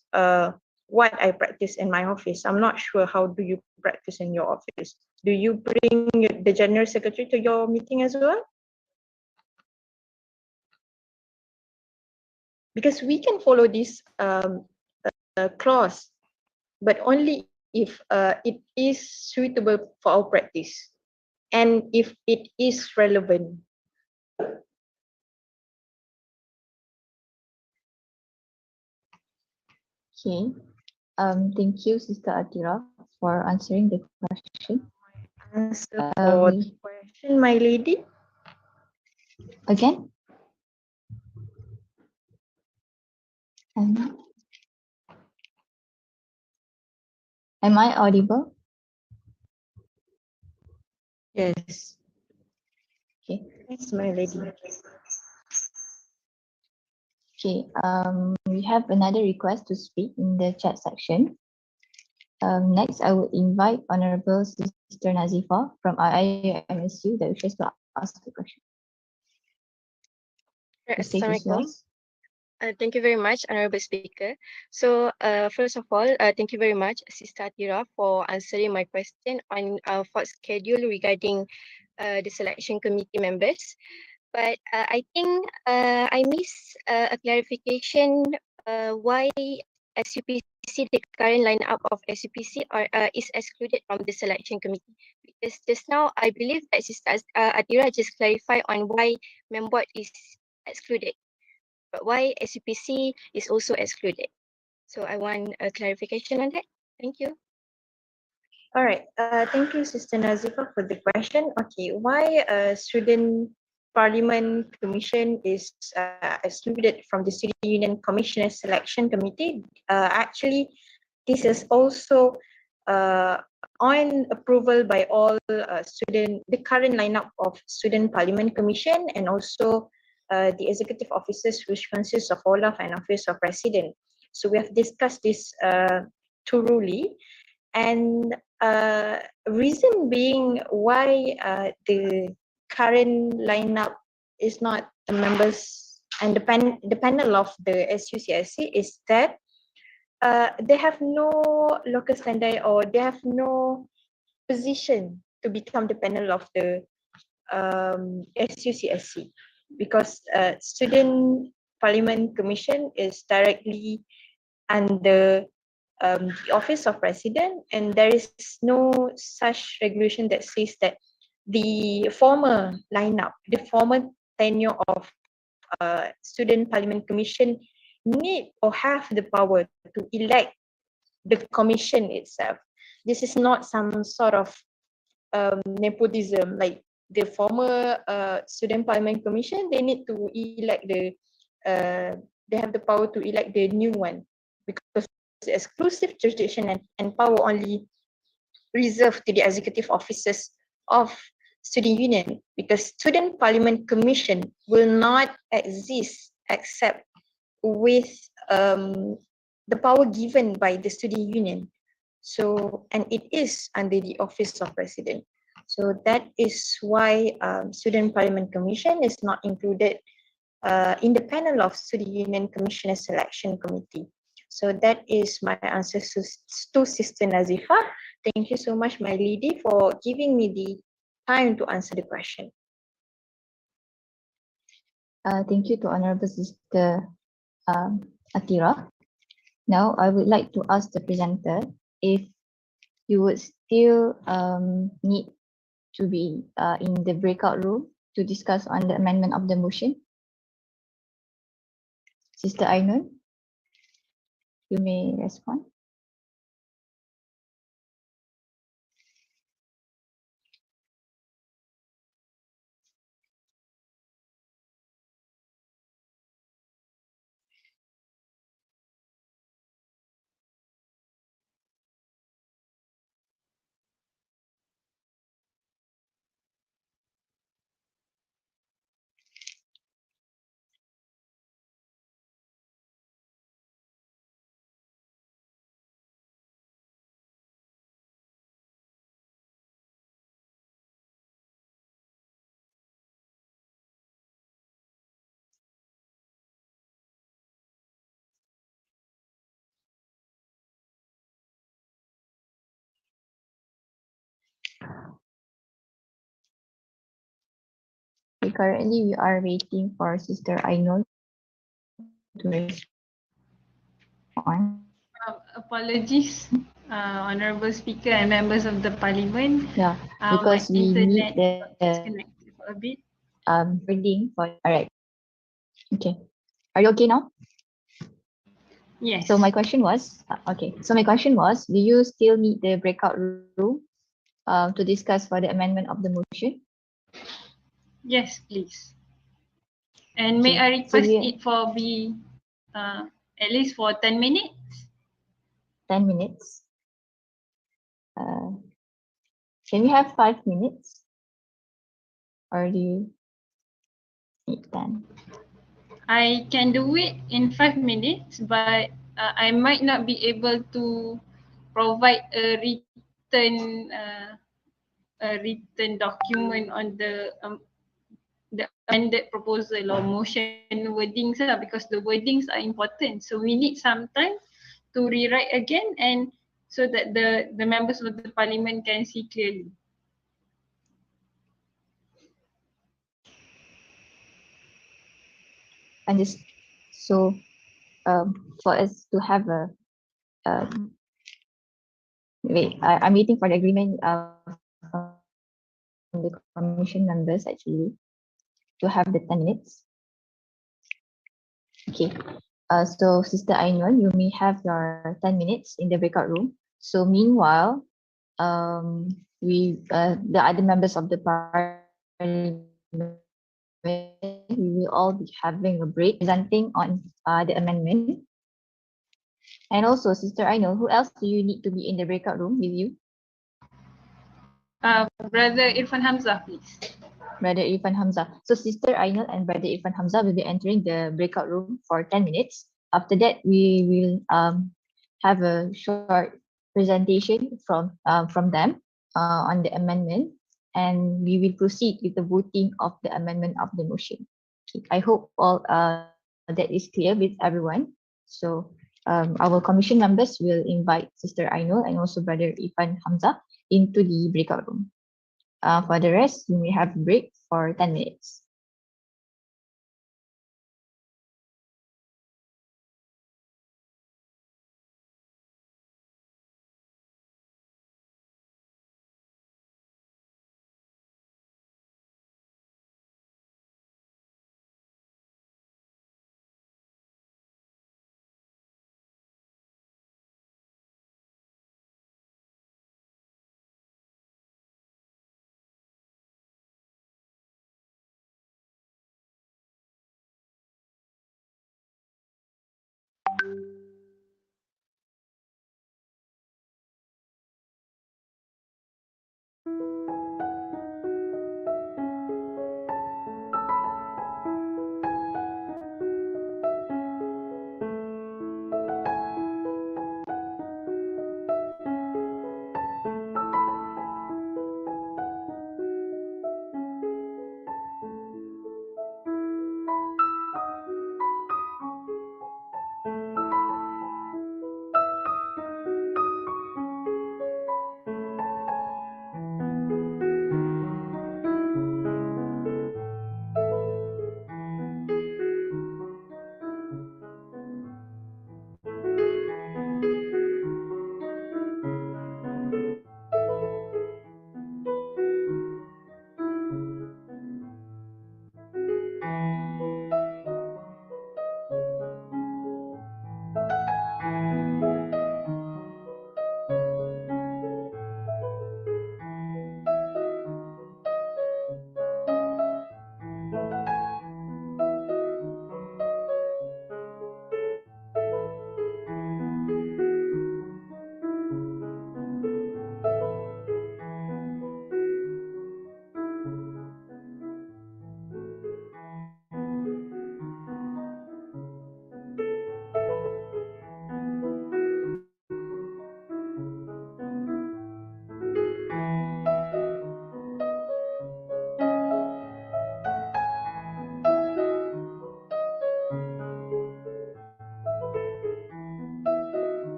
what I practice in my office. I'm not sure how do you practice in your office. Do you bring the General Secretary to your meeting as well? Because we can follow this clause, but only if it is suitable for our practice and if it is relevant. Okay. Thank you, Sister Atira, for answering the question. Answer for the question, my lady. Again? Am I audible? Yes. Okay. Yes, my lady. Okay. We have another request to speak in the chat section. Next, I would invite Honorable Sister Nazifa from IIUM that wishes to ask the question. The stage is Assalamualaikum. yours. Thank you very much, Honorable Speaker. So, first of all, thank you very much, Sister Atira, for answering my question on for schedule regarding the selection committee members. But I think I miss a clarification why SUPC, the current lineup of SUPC, is excluded from the selection committee. Because just now, I believe that Sister Atira just clarified on why Memboard is excluded, but why SUPC is also excluded. So I want a clarification on that. Thank you. All right. Thank you, Sister Nazifa, for the question. Okay, why Student Parliament Commission is excluded from the Student Union Commissioner Selection Committee? Actually, this is also on approval by all the current lineup of Student Parliament Commission, and also the executive officers, which consists of OLAF and Office of President. So we have discussed this thoroughly, and reason being why the current lineup is not the members and the panel of the SUCSC is that they have no local standard, or they have no position to become the panel of the SUCSC, because Student Parliament Commission is directly under the Office of President, and there is no such regulation that says that the former lineup, the former tenure of Student Parliament Commission need or have the power to elect the commission itself. This is not some sort of nepotism like the former Student Parliament Commission. They need to elect they have the power to elect the new one, because the exclusive jurisdiction and power only reserved to the executive officers of student union, because Student Parliament Commission will not exist except with the power given by the student union. So, and it is under the Office of President. So that is why Student Parliament Commission is not included in the panel of Student Union Commissioner Selection Committee. So that is my answer to Sister Nazifa. Thank you so much, my lady, for giving me the time to answer the question. Thank you to Honorable Sister Atira. Now, I would like to ask the presenter if you would still need to be in the breakout room to discuss on the amendment of the motion. Sister Ainul, you may respond. Currently, we are waiting for Sister Ainul to respond. Apologies, Honorable Speaker and members of the Parliament. Yeah, because My we need internet the got disconnected for a bit. reading for. Alright. Okay. Are you okay now? Yes. So my question was, do you still need the breakout room to discuss for the amendment of the motion? Yes, please. And may Okay. I So request it for at least for 10 minutes? 10 minutes. Can we have 5 minutes? Or do you need 10? I can do it in 5 minutes, but I might not be able to provide a written document on the amended proposal or motion wordings because the wordings are important. So we need some time to rewrite again, and so that the members of the parliament can see clearly. And just so for us to have a I'm waiting for the agreement from the commission members actually to have the 10 minutes. Okay. So Sister Ainul, you may have your 10 minutes in the breakout room. So meanwhile, the other members of the parliament, we will all be having a break presenting on the amendment. And also, Sister Ainul, who else do you need to be in the breakout room with you? Brother Irfan Hamzah, please. Brother Irfan Hamzah. So Sister Ainul and Brother Irfan Hamzah will be entering the breakout room for 10 minutes. After that, we will have a short presentation from them on the amendment, and we will proceed with the voting of the amendment of the motion. Okay. I hope all that is clear with everyone. So our commission members will invite Sister Ainul and also Brother Irfan Hamzah into the breakout room. For the rest, you may have a break for 10 minutes.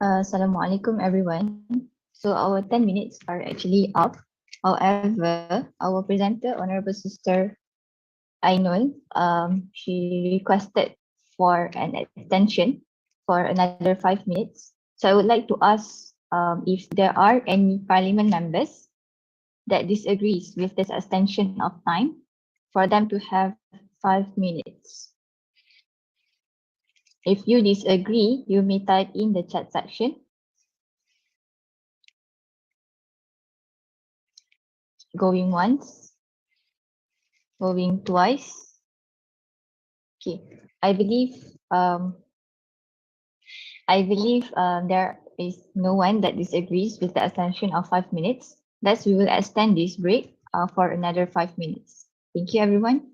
Assalamualaikum everyone. So our 10 minutes are actually up. However, our presenter, Honorable Sister Ainul, she requested for an extension for another 5 minutes. So I would like to ask if there are any parliament members that disagrees with this extension of time for them to have 5 minutes. If you disagree, you may type in the chat section. Going once, going twice. Okay, I believe there is no one that disagrees with the extension of 5 minutes. Thus, we will extend this break for another 5 minutes. Thank you, everyone.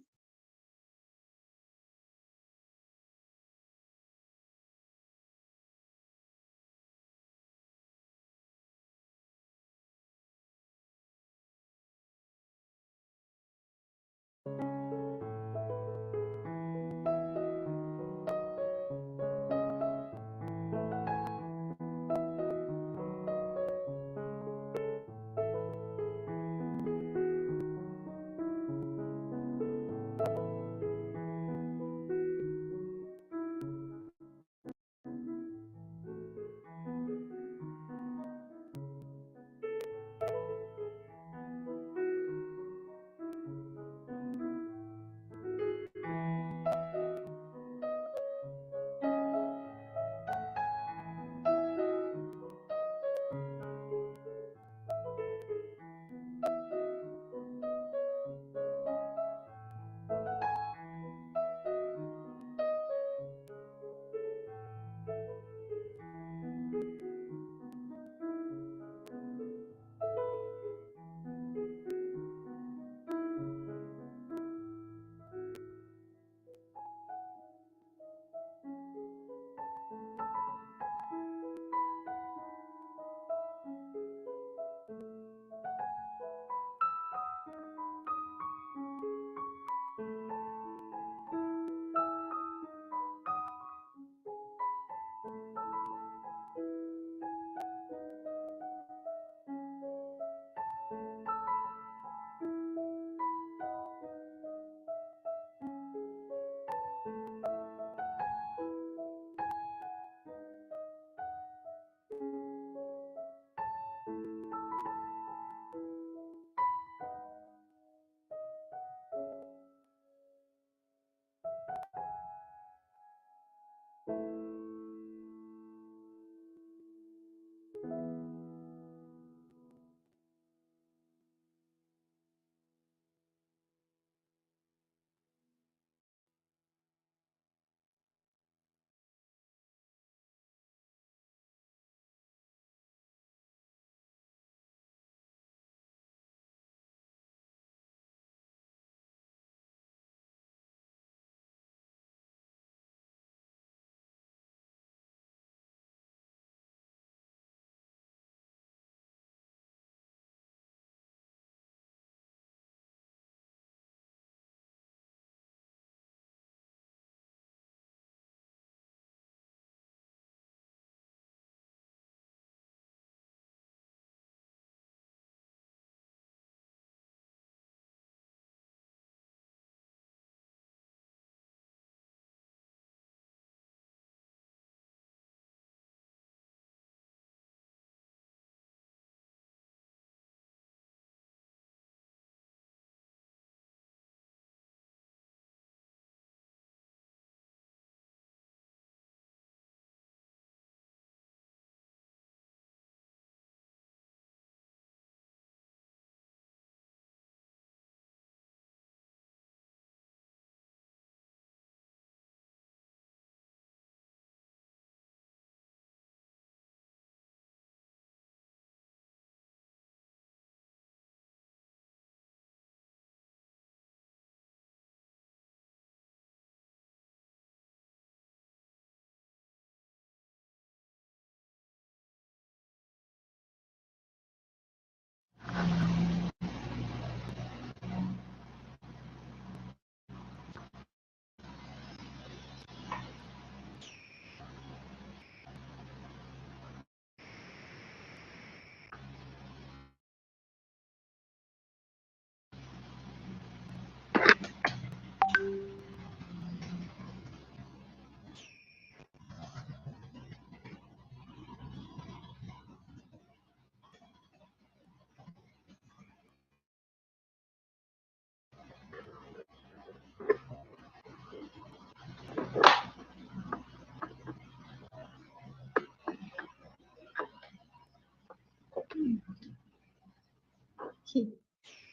Okay.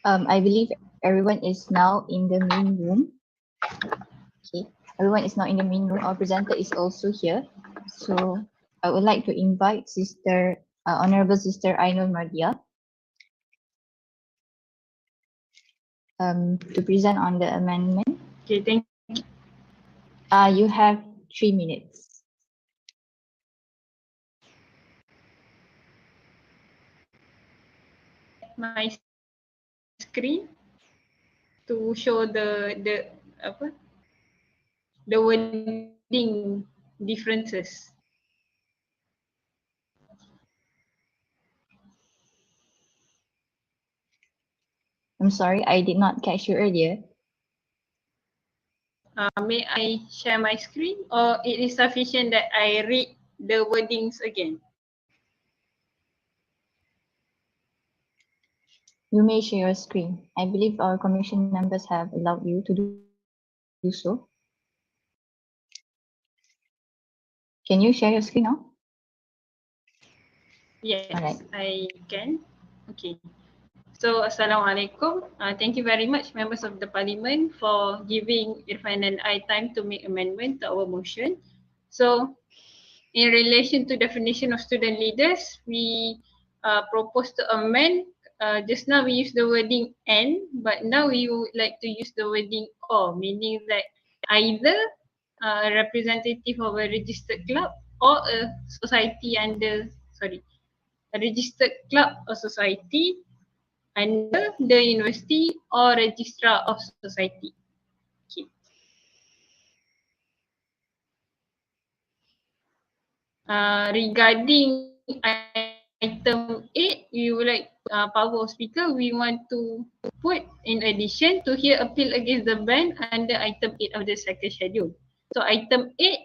I believe everyone is now in the main room. Okay, everyone is now in the main room. Our presenter is also here. So I would like to invite Honorable Sister Ainul Mardia to present on the amendment. Okay, thank You have 3 minutes. my screen to show the apa the wording differences. I'm sorry, I did not catch you earlier. May I share my screen, or it is sufficient that I read the wordings again? You may share your screen. I believe our commission members have allowed you to do so. Can you share your screen now? Yes, Alright. I can. Okay. So, Assalamualaikum. Thank you very much, members of the parliament, for giving Irfan and I time to make amendment to our motion. So, in relation to definition of student leaders, we propose to amend. Just now we use the wording "and", but now we would like to use the wording "or", meaning that either a representative of a registered club or a society a registered club or society under the university or registrar of society. Okay. Regarding item 8, we would like power of speaker, we want to put in addition to hear appeal against the ban under item 8 of the second schedule. So item 8,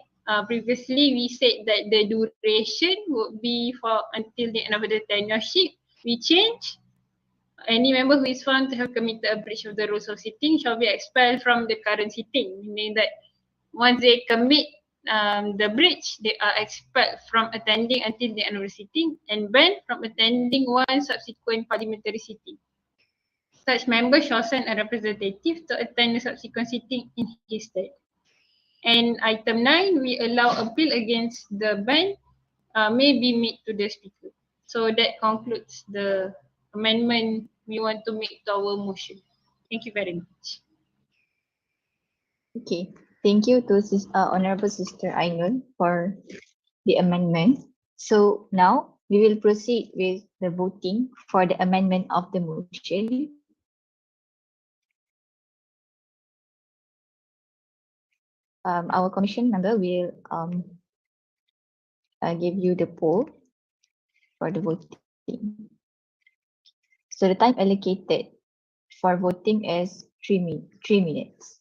previously we said that the duration would be for until the end of the tenureship. We change any member who is found to have committed a breach of the rules of sitting shall be expelled from the current sitting, meaning that once they commit the breach, they are expelled from attending until the end of the sitting and banned from attending one subsequent parliamentary sitting. Such member shall send a representative to attend the subsequent sitting in his stead. And item 9, we allow appeal against the ban may be made to the speaker. So that concludes the amendment we want to make to our motion. Thank you very much. Okay, thank you to Honorable Sister Ainul for the amendment. So now we will proceed with the voting for the amendment of the motion. Our commission member will give you the poll for the voting. So the time allocated for voting is 3 minutes.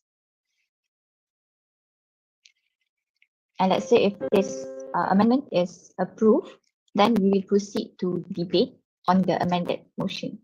And let's say if this amendment is approved, then we will proceed to debate on the amended motion.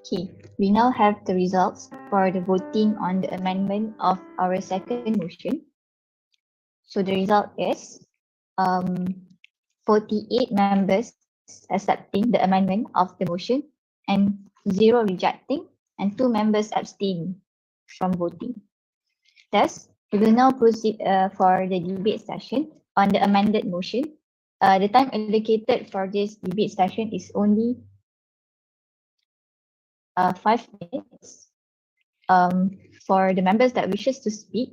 Okay, we now have the results for the voting on the amendment of our second motion. So the result is um, 48 members accepting the amendment of the motion and 0 rejecting and 2 members abstain from voting. Thus, we will now proceed for the debate session on the amended motion. The time allocated for this debate session is only 5 minutes. For the members that wishes to speak,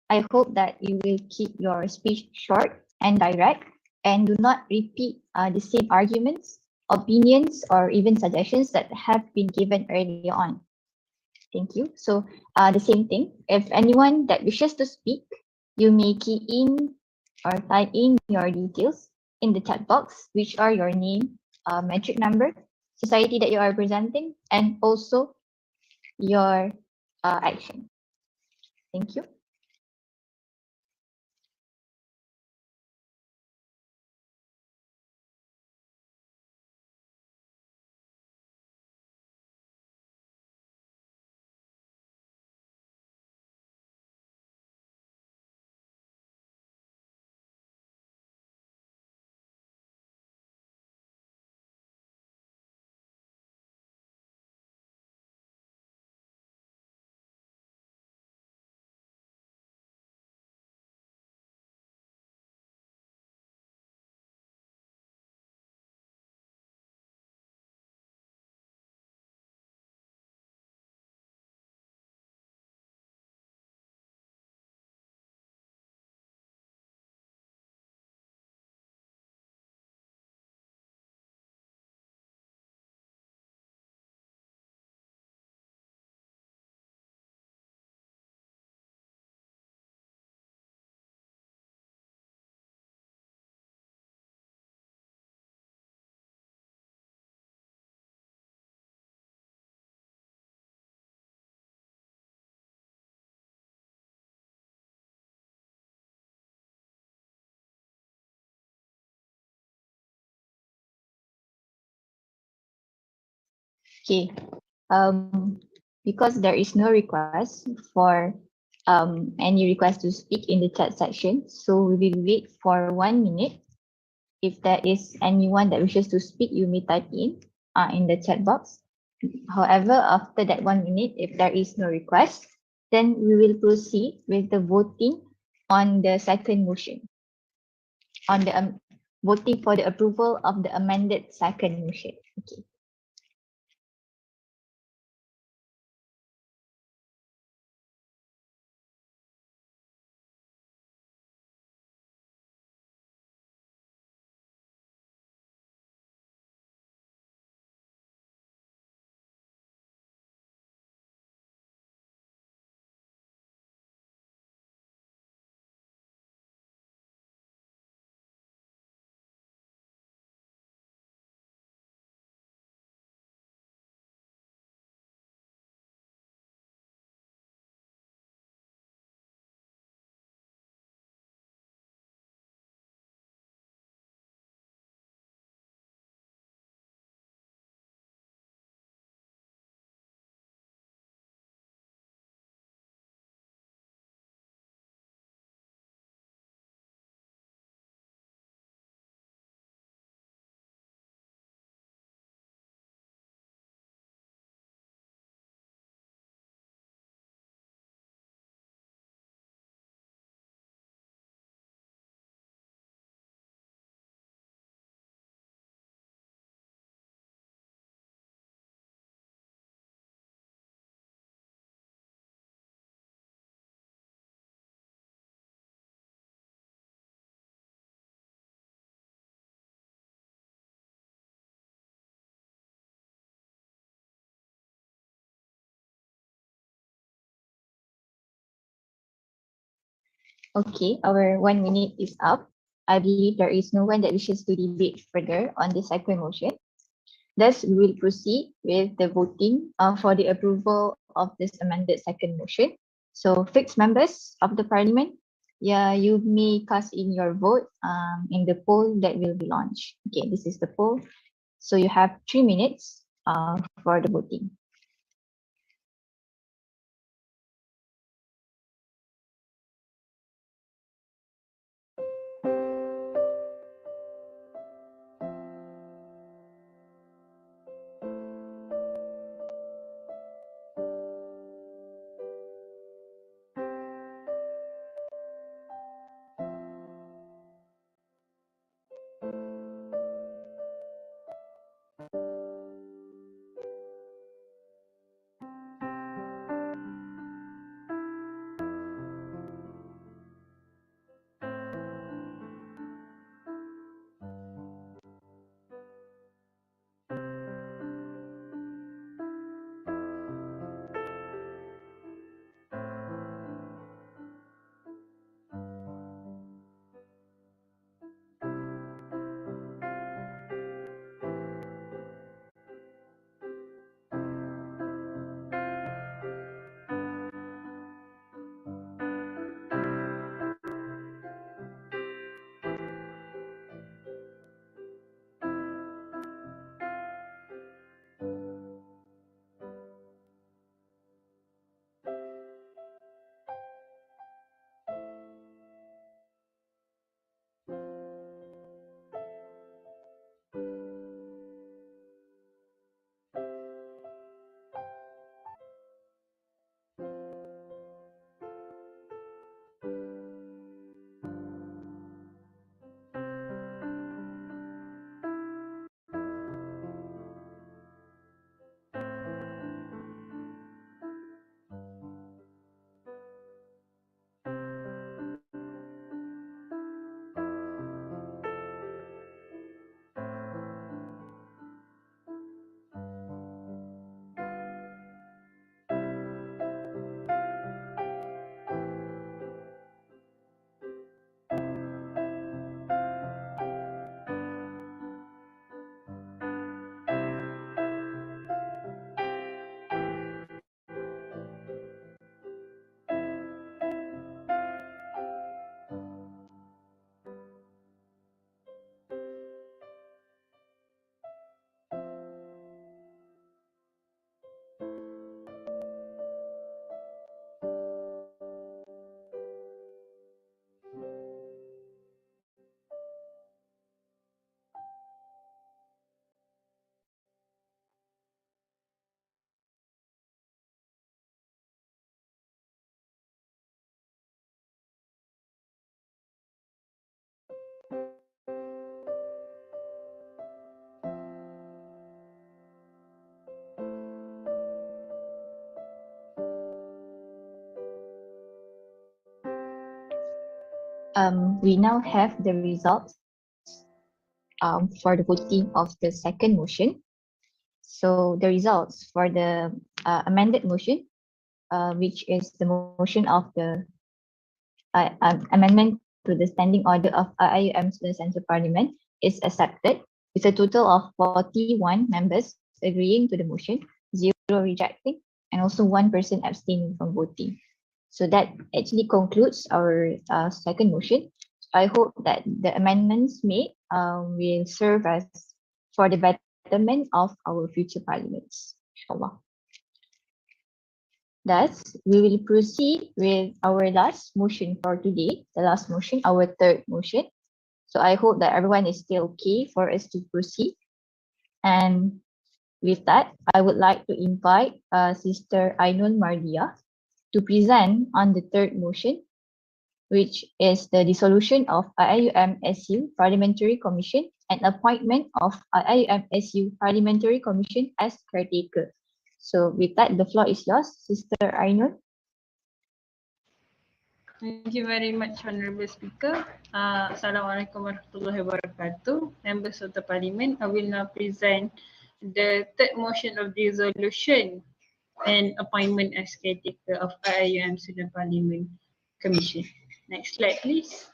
I hope that you will keep your speech short and direct and do not repeat the same arguments, opinions, or even suggestions that have been given earlier on. Thank you. So the same thing, if anyone that wishes to speak, you may key in or type in your details in the chat box, which are your name, metric number, society that you are representing, and also your action. Thank you. Okay. Because there is no request for any request to speak in the chat section, so we will wait for 1 minute. If there is anyone that wishes to speak, you may type in the chat box. However, after that 1 minute, if there is no request, then we will proceed with the voting on the second motion, on the voting for the approval of the amended second motion. Okay. Okay, our 1 minute is up. I believe there is no one that wishes to debate further on the second motion. Thus, we will proceed with the voting for the approval of this amended second motion. So, fixed members of the parliament, yeah, you may cast in your vote in the poll that will be launched. Okay, this is the poll. So you have 3 minutes for the voting. We now have the results for the voting of the second motion. So the results for the amended motion, which is the motion of the amendment to the standing order of IIUM Student Central Parliament, is accepted with a total of 41 members agreeing to the motion, 0 rejecting, and also 1 person abstaining from voting. So that actually concludes our second motion. I hope that the amendments made will serve as for the betterment of our future parliaments, inshallah. Thus, we will proceed with our last motion for today, the last motion, our third motion. So I hope that everyone is still okay for us to proceed. And with that, I would like to invite Sister Ainul Mardia to present on the third motion, which is the dissolution of IIUM SU Parliamentary Commission and appointment of IIUM SU Parliamentary Commission as caretaker. So with that, the floor is yours, Sister Ainul. Thank you very much, Honorable Speaker. Assalamualaikum warahmatullahi wabarakatuh. Members of the Parliament, I will now present the third motion of dissolution and appointment as caretaker of IIUM Student Parliament Commission. Next slide, please.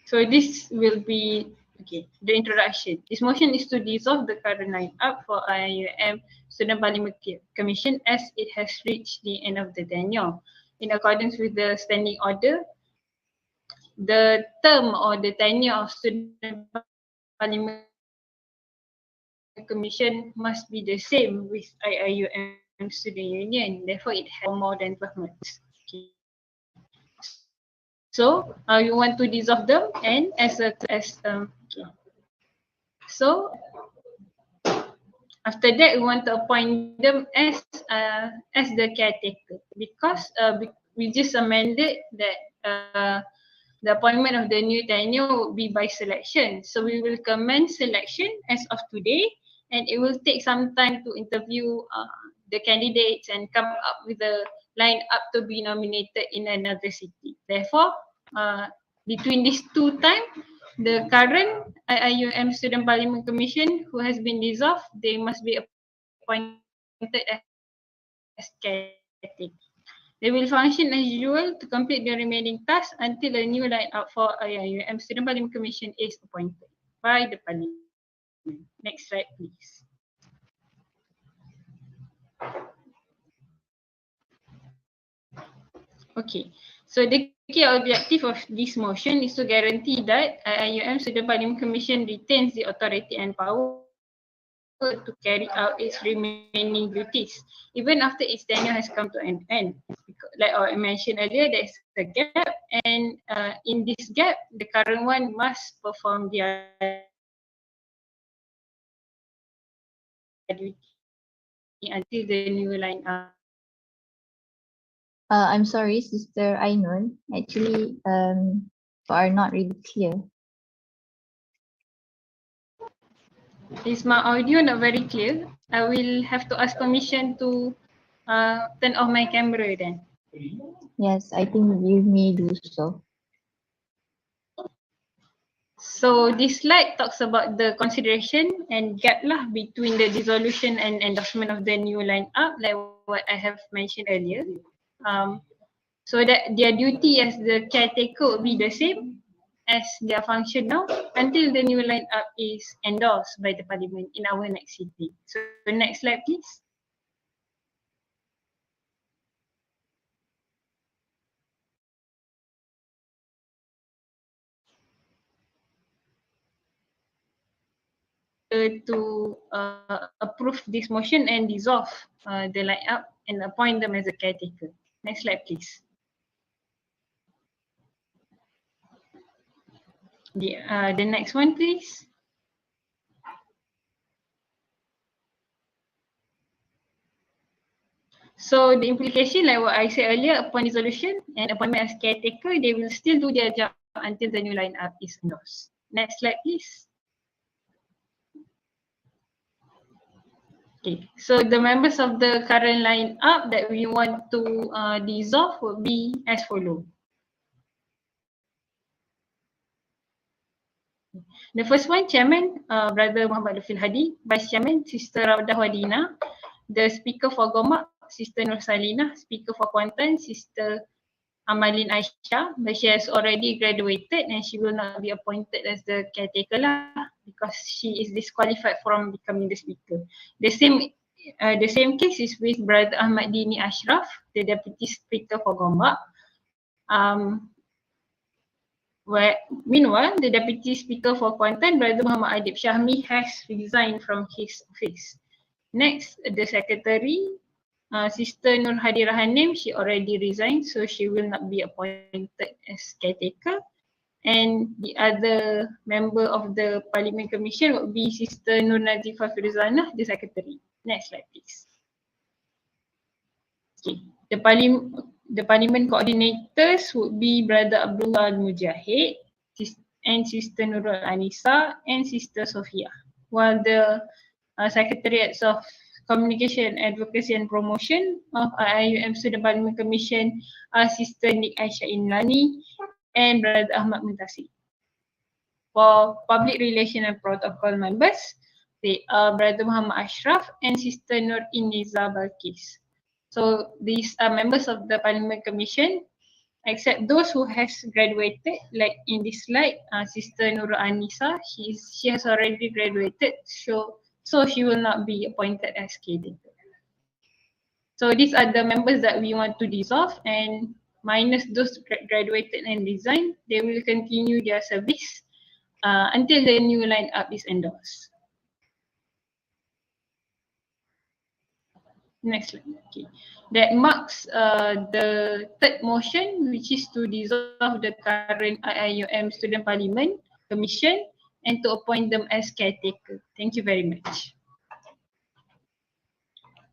So this will be, okay, the introduction. This motion is to dissolve the current line-up for IIUM Student Parliament Commission as it has reached the end of the tenure. In accordance with the standing order, the term or the tenure of Student Parliament Commission must be the same with IIUM Student Union. Therefore, it has more than 12 months. Okay. So you want to dissolve them and okay. So after that, we want to appoint them as the caretaker because we just amended that the appointment of the new tenure will be by selection. So we will commence selection as of today, and it will take some time to interview the candidates and come up with a line up to be nominated in another city. Therefore, between these two times, the current IIUM Student Parliament Commission who has been dissolved, they must be appointed as caretaker. They will function as usual to complete the remaining tasks until a new line-up for IIUM Student Parliament Commission is appointed by the Parliament. Next slide, please. Okay, so the key objective of this motion is to guarantee that IIUM Student Parliament Commission retains the authority and power to carry out its remaining duties, even after its tenure has come to an end. Like I mentioned earlier, there is a gap, and in this gap, the current one must perform their duty until the new line up. I'm sorry, Sister Ainul. Actually, you are not really clear. Is my audio not very clear? I will have to ask permission to turn off my camera then. Yes, I think you may do so. So this slide talks about the consideration and gap lah between the dissolution and endorsement of the new line-up, like what I have mentioned earlier. So that their duty as the caretaker will be the same as their function now until the new line-up is endorsed by the Parliament in our next sitting. So next slide, please. To approve this motion and dissolve the line-up and appoint them as a caretaker. Next slide, please. The next one, please. So the implication, like what I said earlier, upon dissolution and appointment as caretaker, they will still do their job until the new line-up is endorsed. Next slide, please. Okay, so the members of the current line-up that we want to dissolve would be as follow. The first one, Chairman, Brother Muhammad Lufil Hadi. Vice Chairman, Sister Raudah Wadina. The Speaker for Gomak, Sister Nur Salina. Speaker for Kuantan, Sister Amalin Aisyah. But she has already graduated and she will not be appointed as the caretaker lah, because she is disqualified from becoming the speaker. The same case is with Brother Ahmad Dini Ashraf, the Deputy Speaker for Gomak. Meanwhile, the Deputy Speaker for Kuantan, Brother Muhammad Adib Syahmi, has resigned from his office. Next, the Secretary, Sister Nur Hadira Hanim, she already resigned, so she will not be appointed as caretaker. And the other member of the Parliament Commission would be Sister Nur Nazifah Firzana, the Secretary. Next slide, please. Okay, the Parliament coordinators would be Brother Abdullah Al-Mujahid and Sister Nurul Anisa and Sister Sophia. While the Secretariats of Communication, Advocacy and Promotion of IIUM Student Parliament Commission are Sister Nik Aisyah Inlani and Brother Ahmad Muntasir. For Public Relation and Protocol members, they are Brother Muhammad Ashraf and Sister Nur Iniza Balkis. So these are members of the Parliament Commission, except those who has graduated, like in this slide, Sister Nurul Anisa, she has already graduated, so she will not be appointed as caretaker. So these are the members that we want to dissolve, and minus those graduated and resigned, they will continue their service until the new line-up is endorsed. Next slide. Okay. That marks the third motion, which is to dissolve the current IIUM Student Parliament Commission and to appoint them as caretaker. Thank you very much.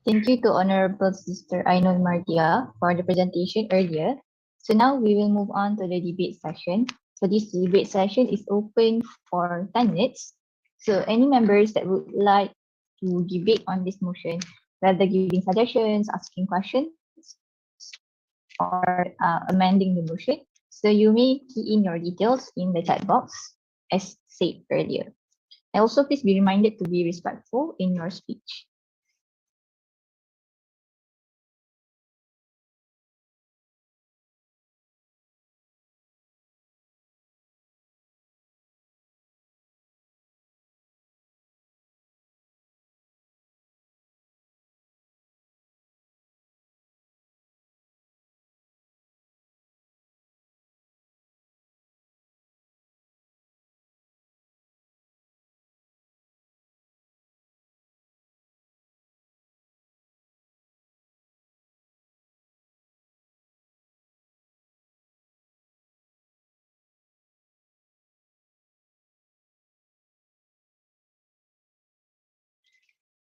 Thank you to Honorable Sister Ainul Mardia for the presentation earlier. So now we will move on to the debate session. So this debate session is open for 10 minutes. So any members that would like to debate on this motion, whether giving suggestions, asking questions, or amending the motion, so you may key in your details in the chat box as said earlier. And also please be reminded to be respectful in your speech.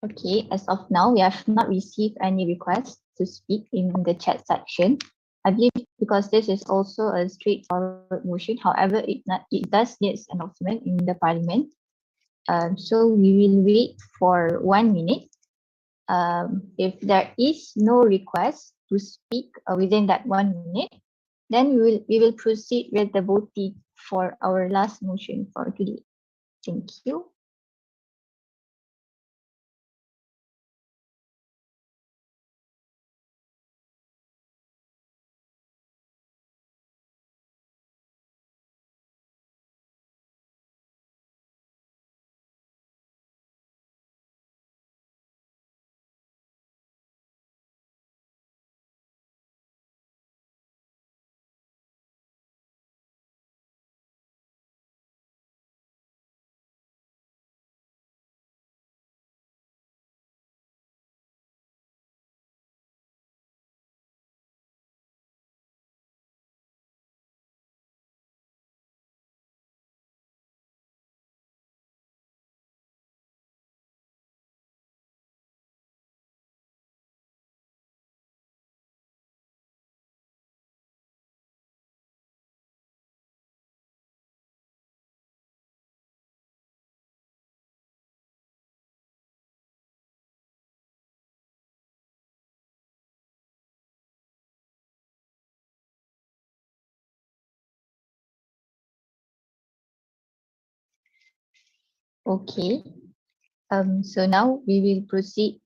Okay, as of now, we have not received any requests to speak in the chat section. I believe because this is also a straightforward motion. However, it does need an announcement in the parliament. So we will wait for 1 minute. If there is no request to speak within that 1 minute, then we will proceed with the voting for our last motion for today. Thank you. Okay. So now we will proceed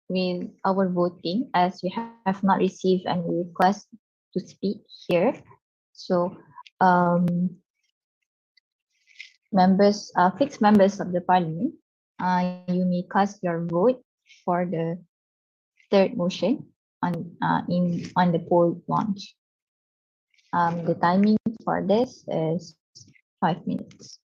with our voting as we have not received any request to speak here. So members, fixed members of the parliament, you may cast your vote for the third motion on the poll launch. The timing for this is 5 minutes.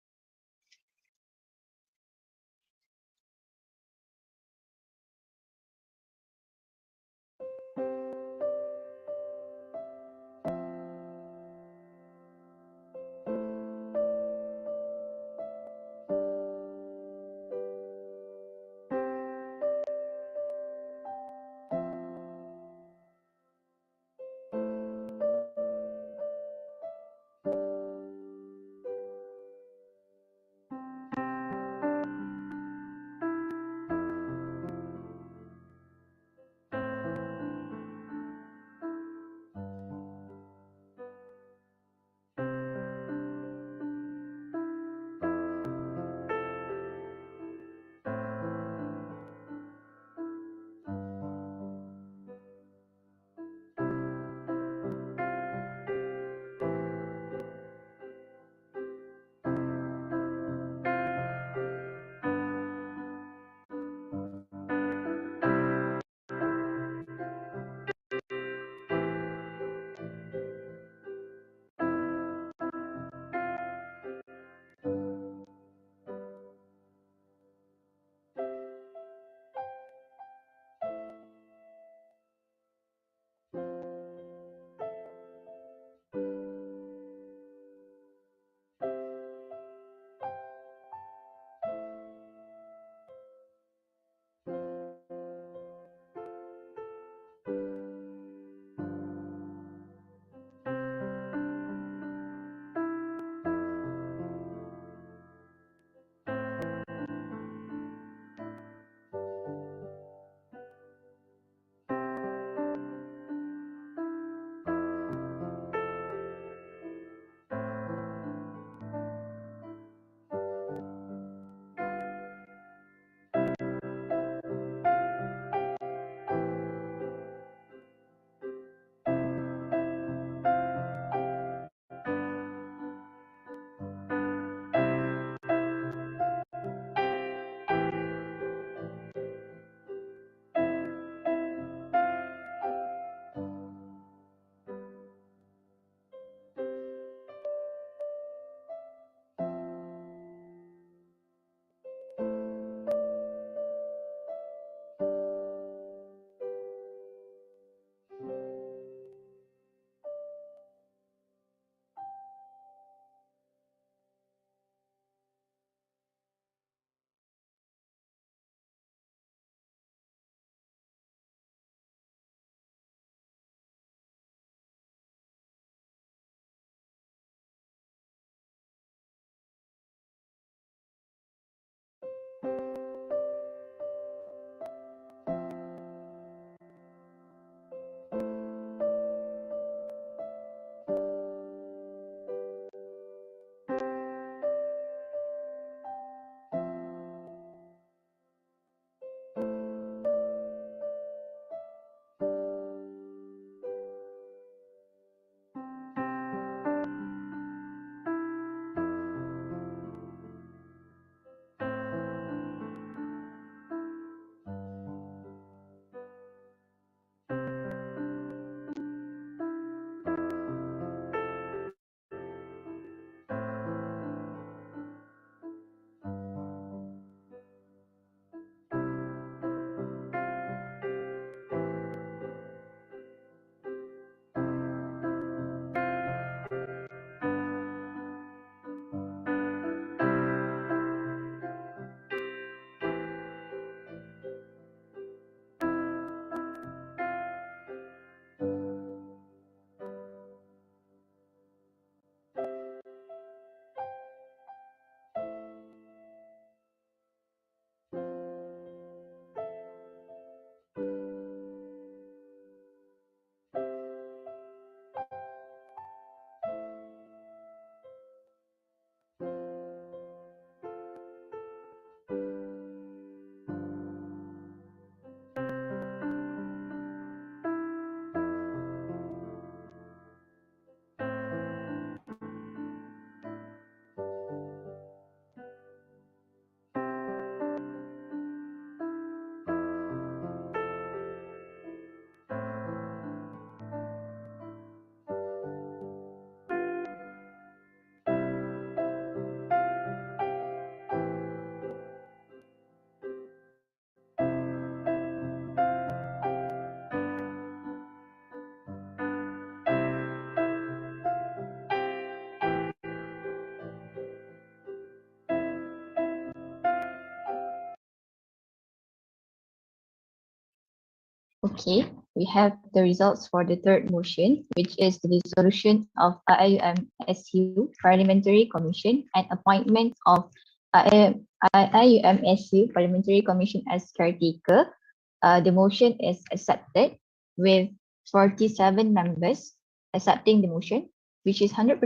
Okay, we have the results for the third motion, which is the dissolution of IIUM SU Parliamentary Commission and appointment of IIUM SU Parliamentary Commission as caretaker. The motion is accepted with 47 members accepting the motion, which is 100%,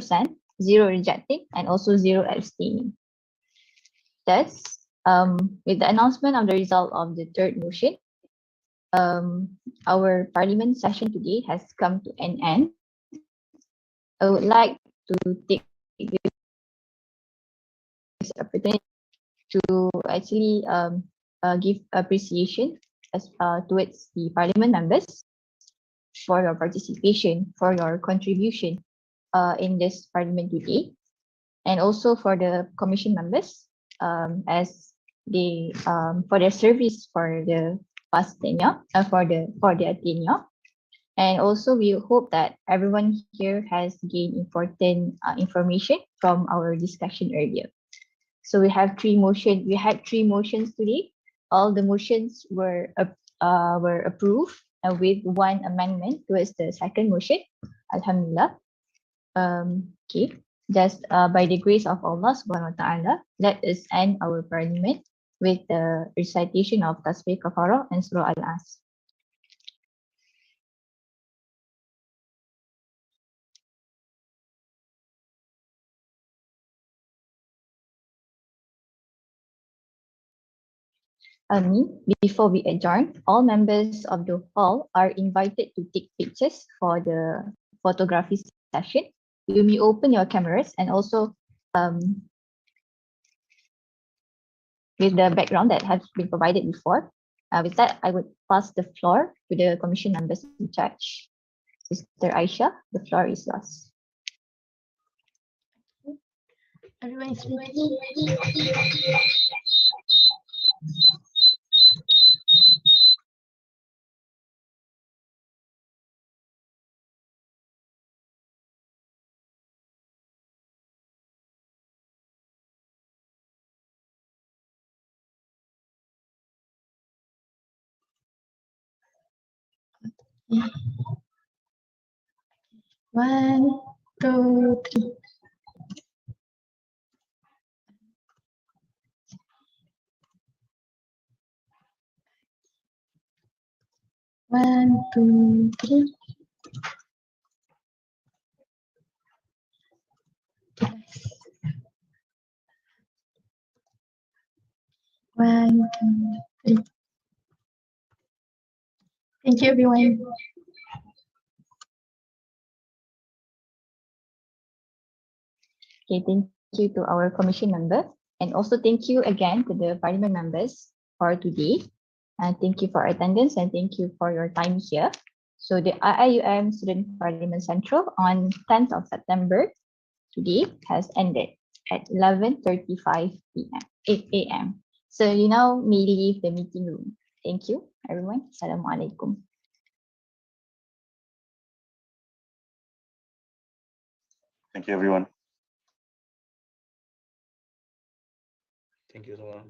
0 rejecting, and also 0 abstaining. Thus, with the announcement of the result of the third motion, our parliament session today has come to an end. I would like to take this opportunity to actually give appreciation towards the parliament members for your participation, for your contribution in this parliament today, and also for the commission members as they for their service for the past tenure, for their tenure. And also we hope that everyone here has gained important information from our discussion earlier. So we had three motions today. All the motions were approved with one amendment towards the second motion. Alhamdulillah. Okay. Just by the grace of Allah subhanahu wa ta'ala, let us end our parliament with the recitation of Tasbih Kafarah and Surah Al-As. Before we adjourn, all members of the hall are invited to take pictures for the photography session. You may open your cameras and also with the background that has been provided before. With that, I would pass the floor to the commission members in charge. Sister Aisha, the floor is yours. Everyone is ready. One, two, three. One, two, three. One, two, three. Thank you, everyone. Okay, thank you to our commission member, and also thank you again to the parliament members for today. And thank you for attendance and thank you for your time here. So the IIUM Student Parliament Central on 10th of September today has ended at 11:35 p.m. 8 a.m. So you now may leave the meeting room. Thank you, everyone. Assalamualaikum. Thank you, everyone. Thank you, Zola.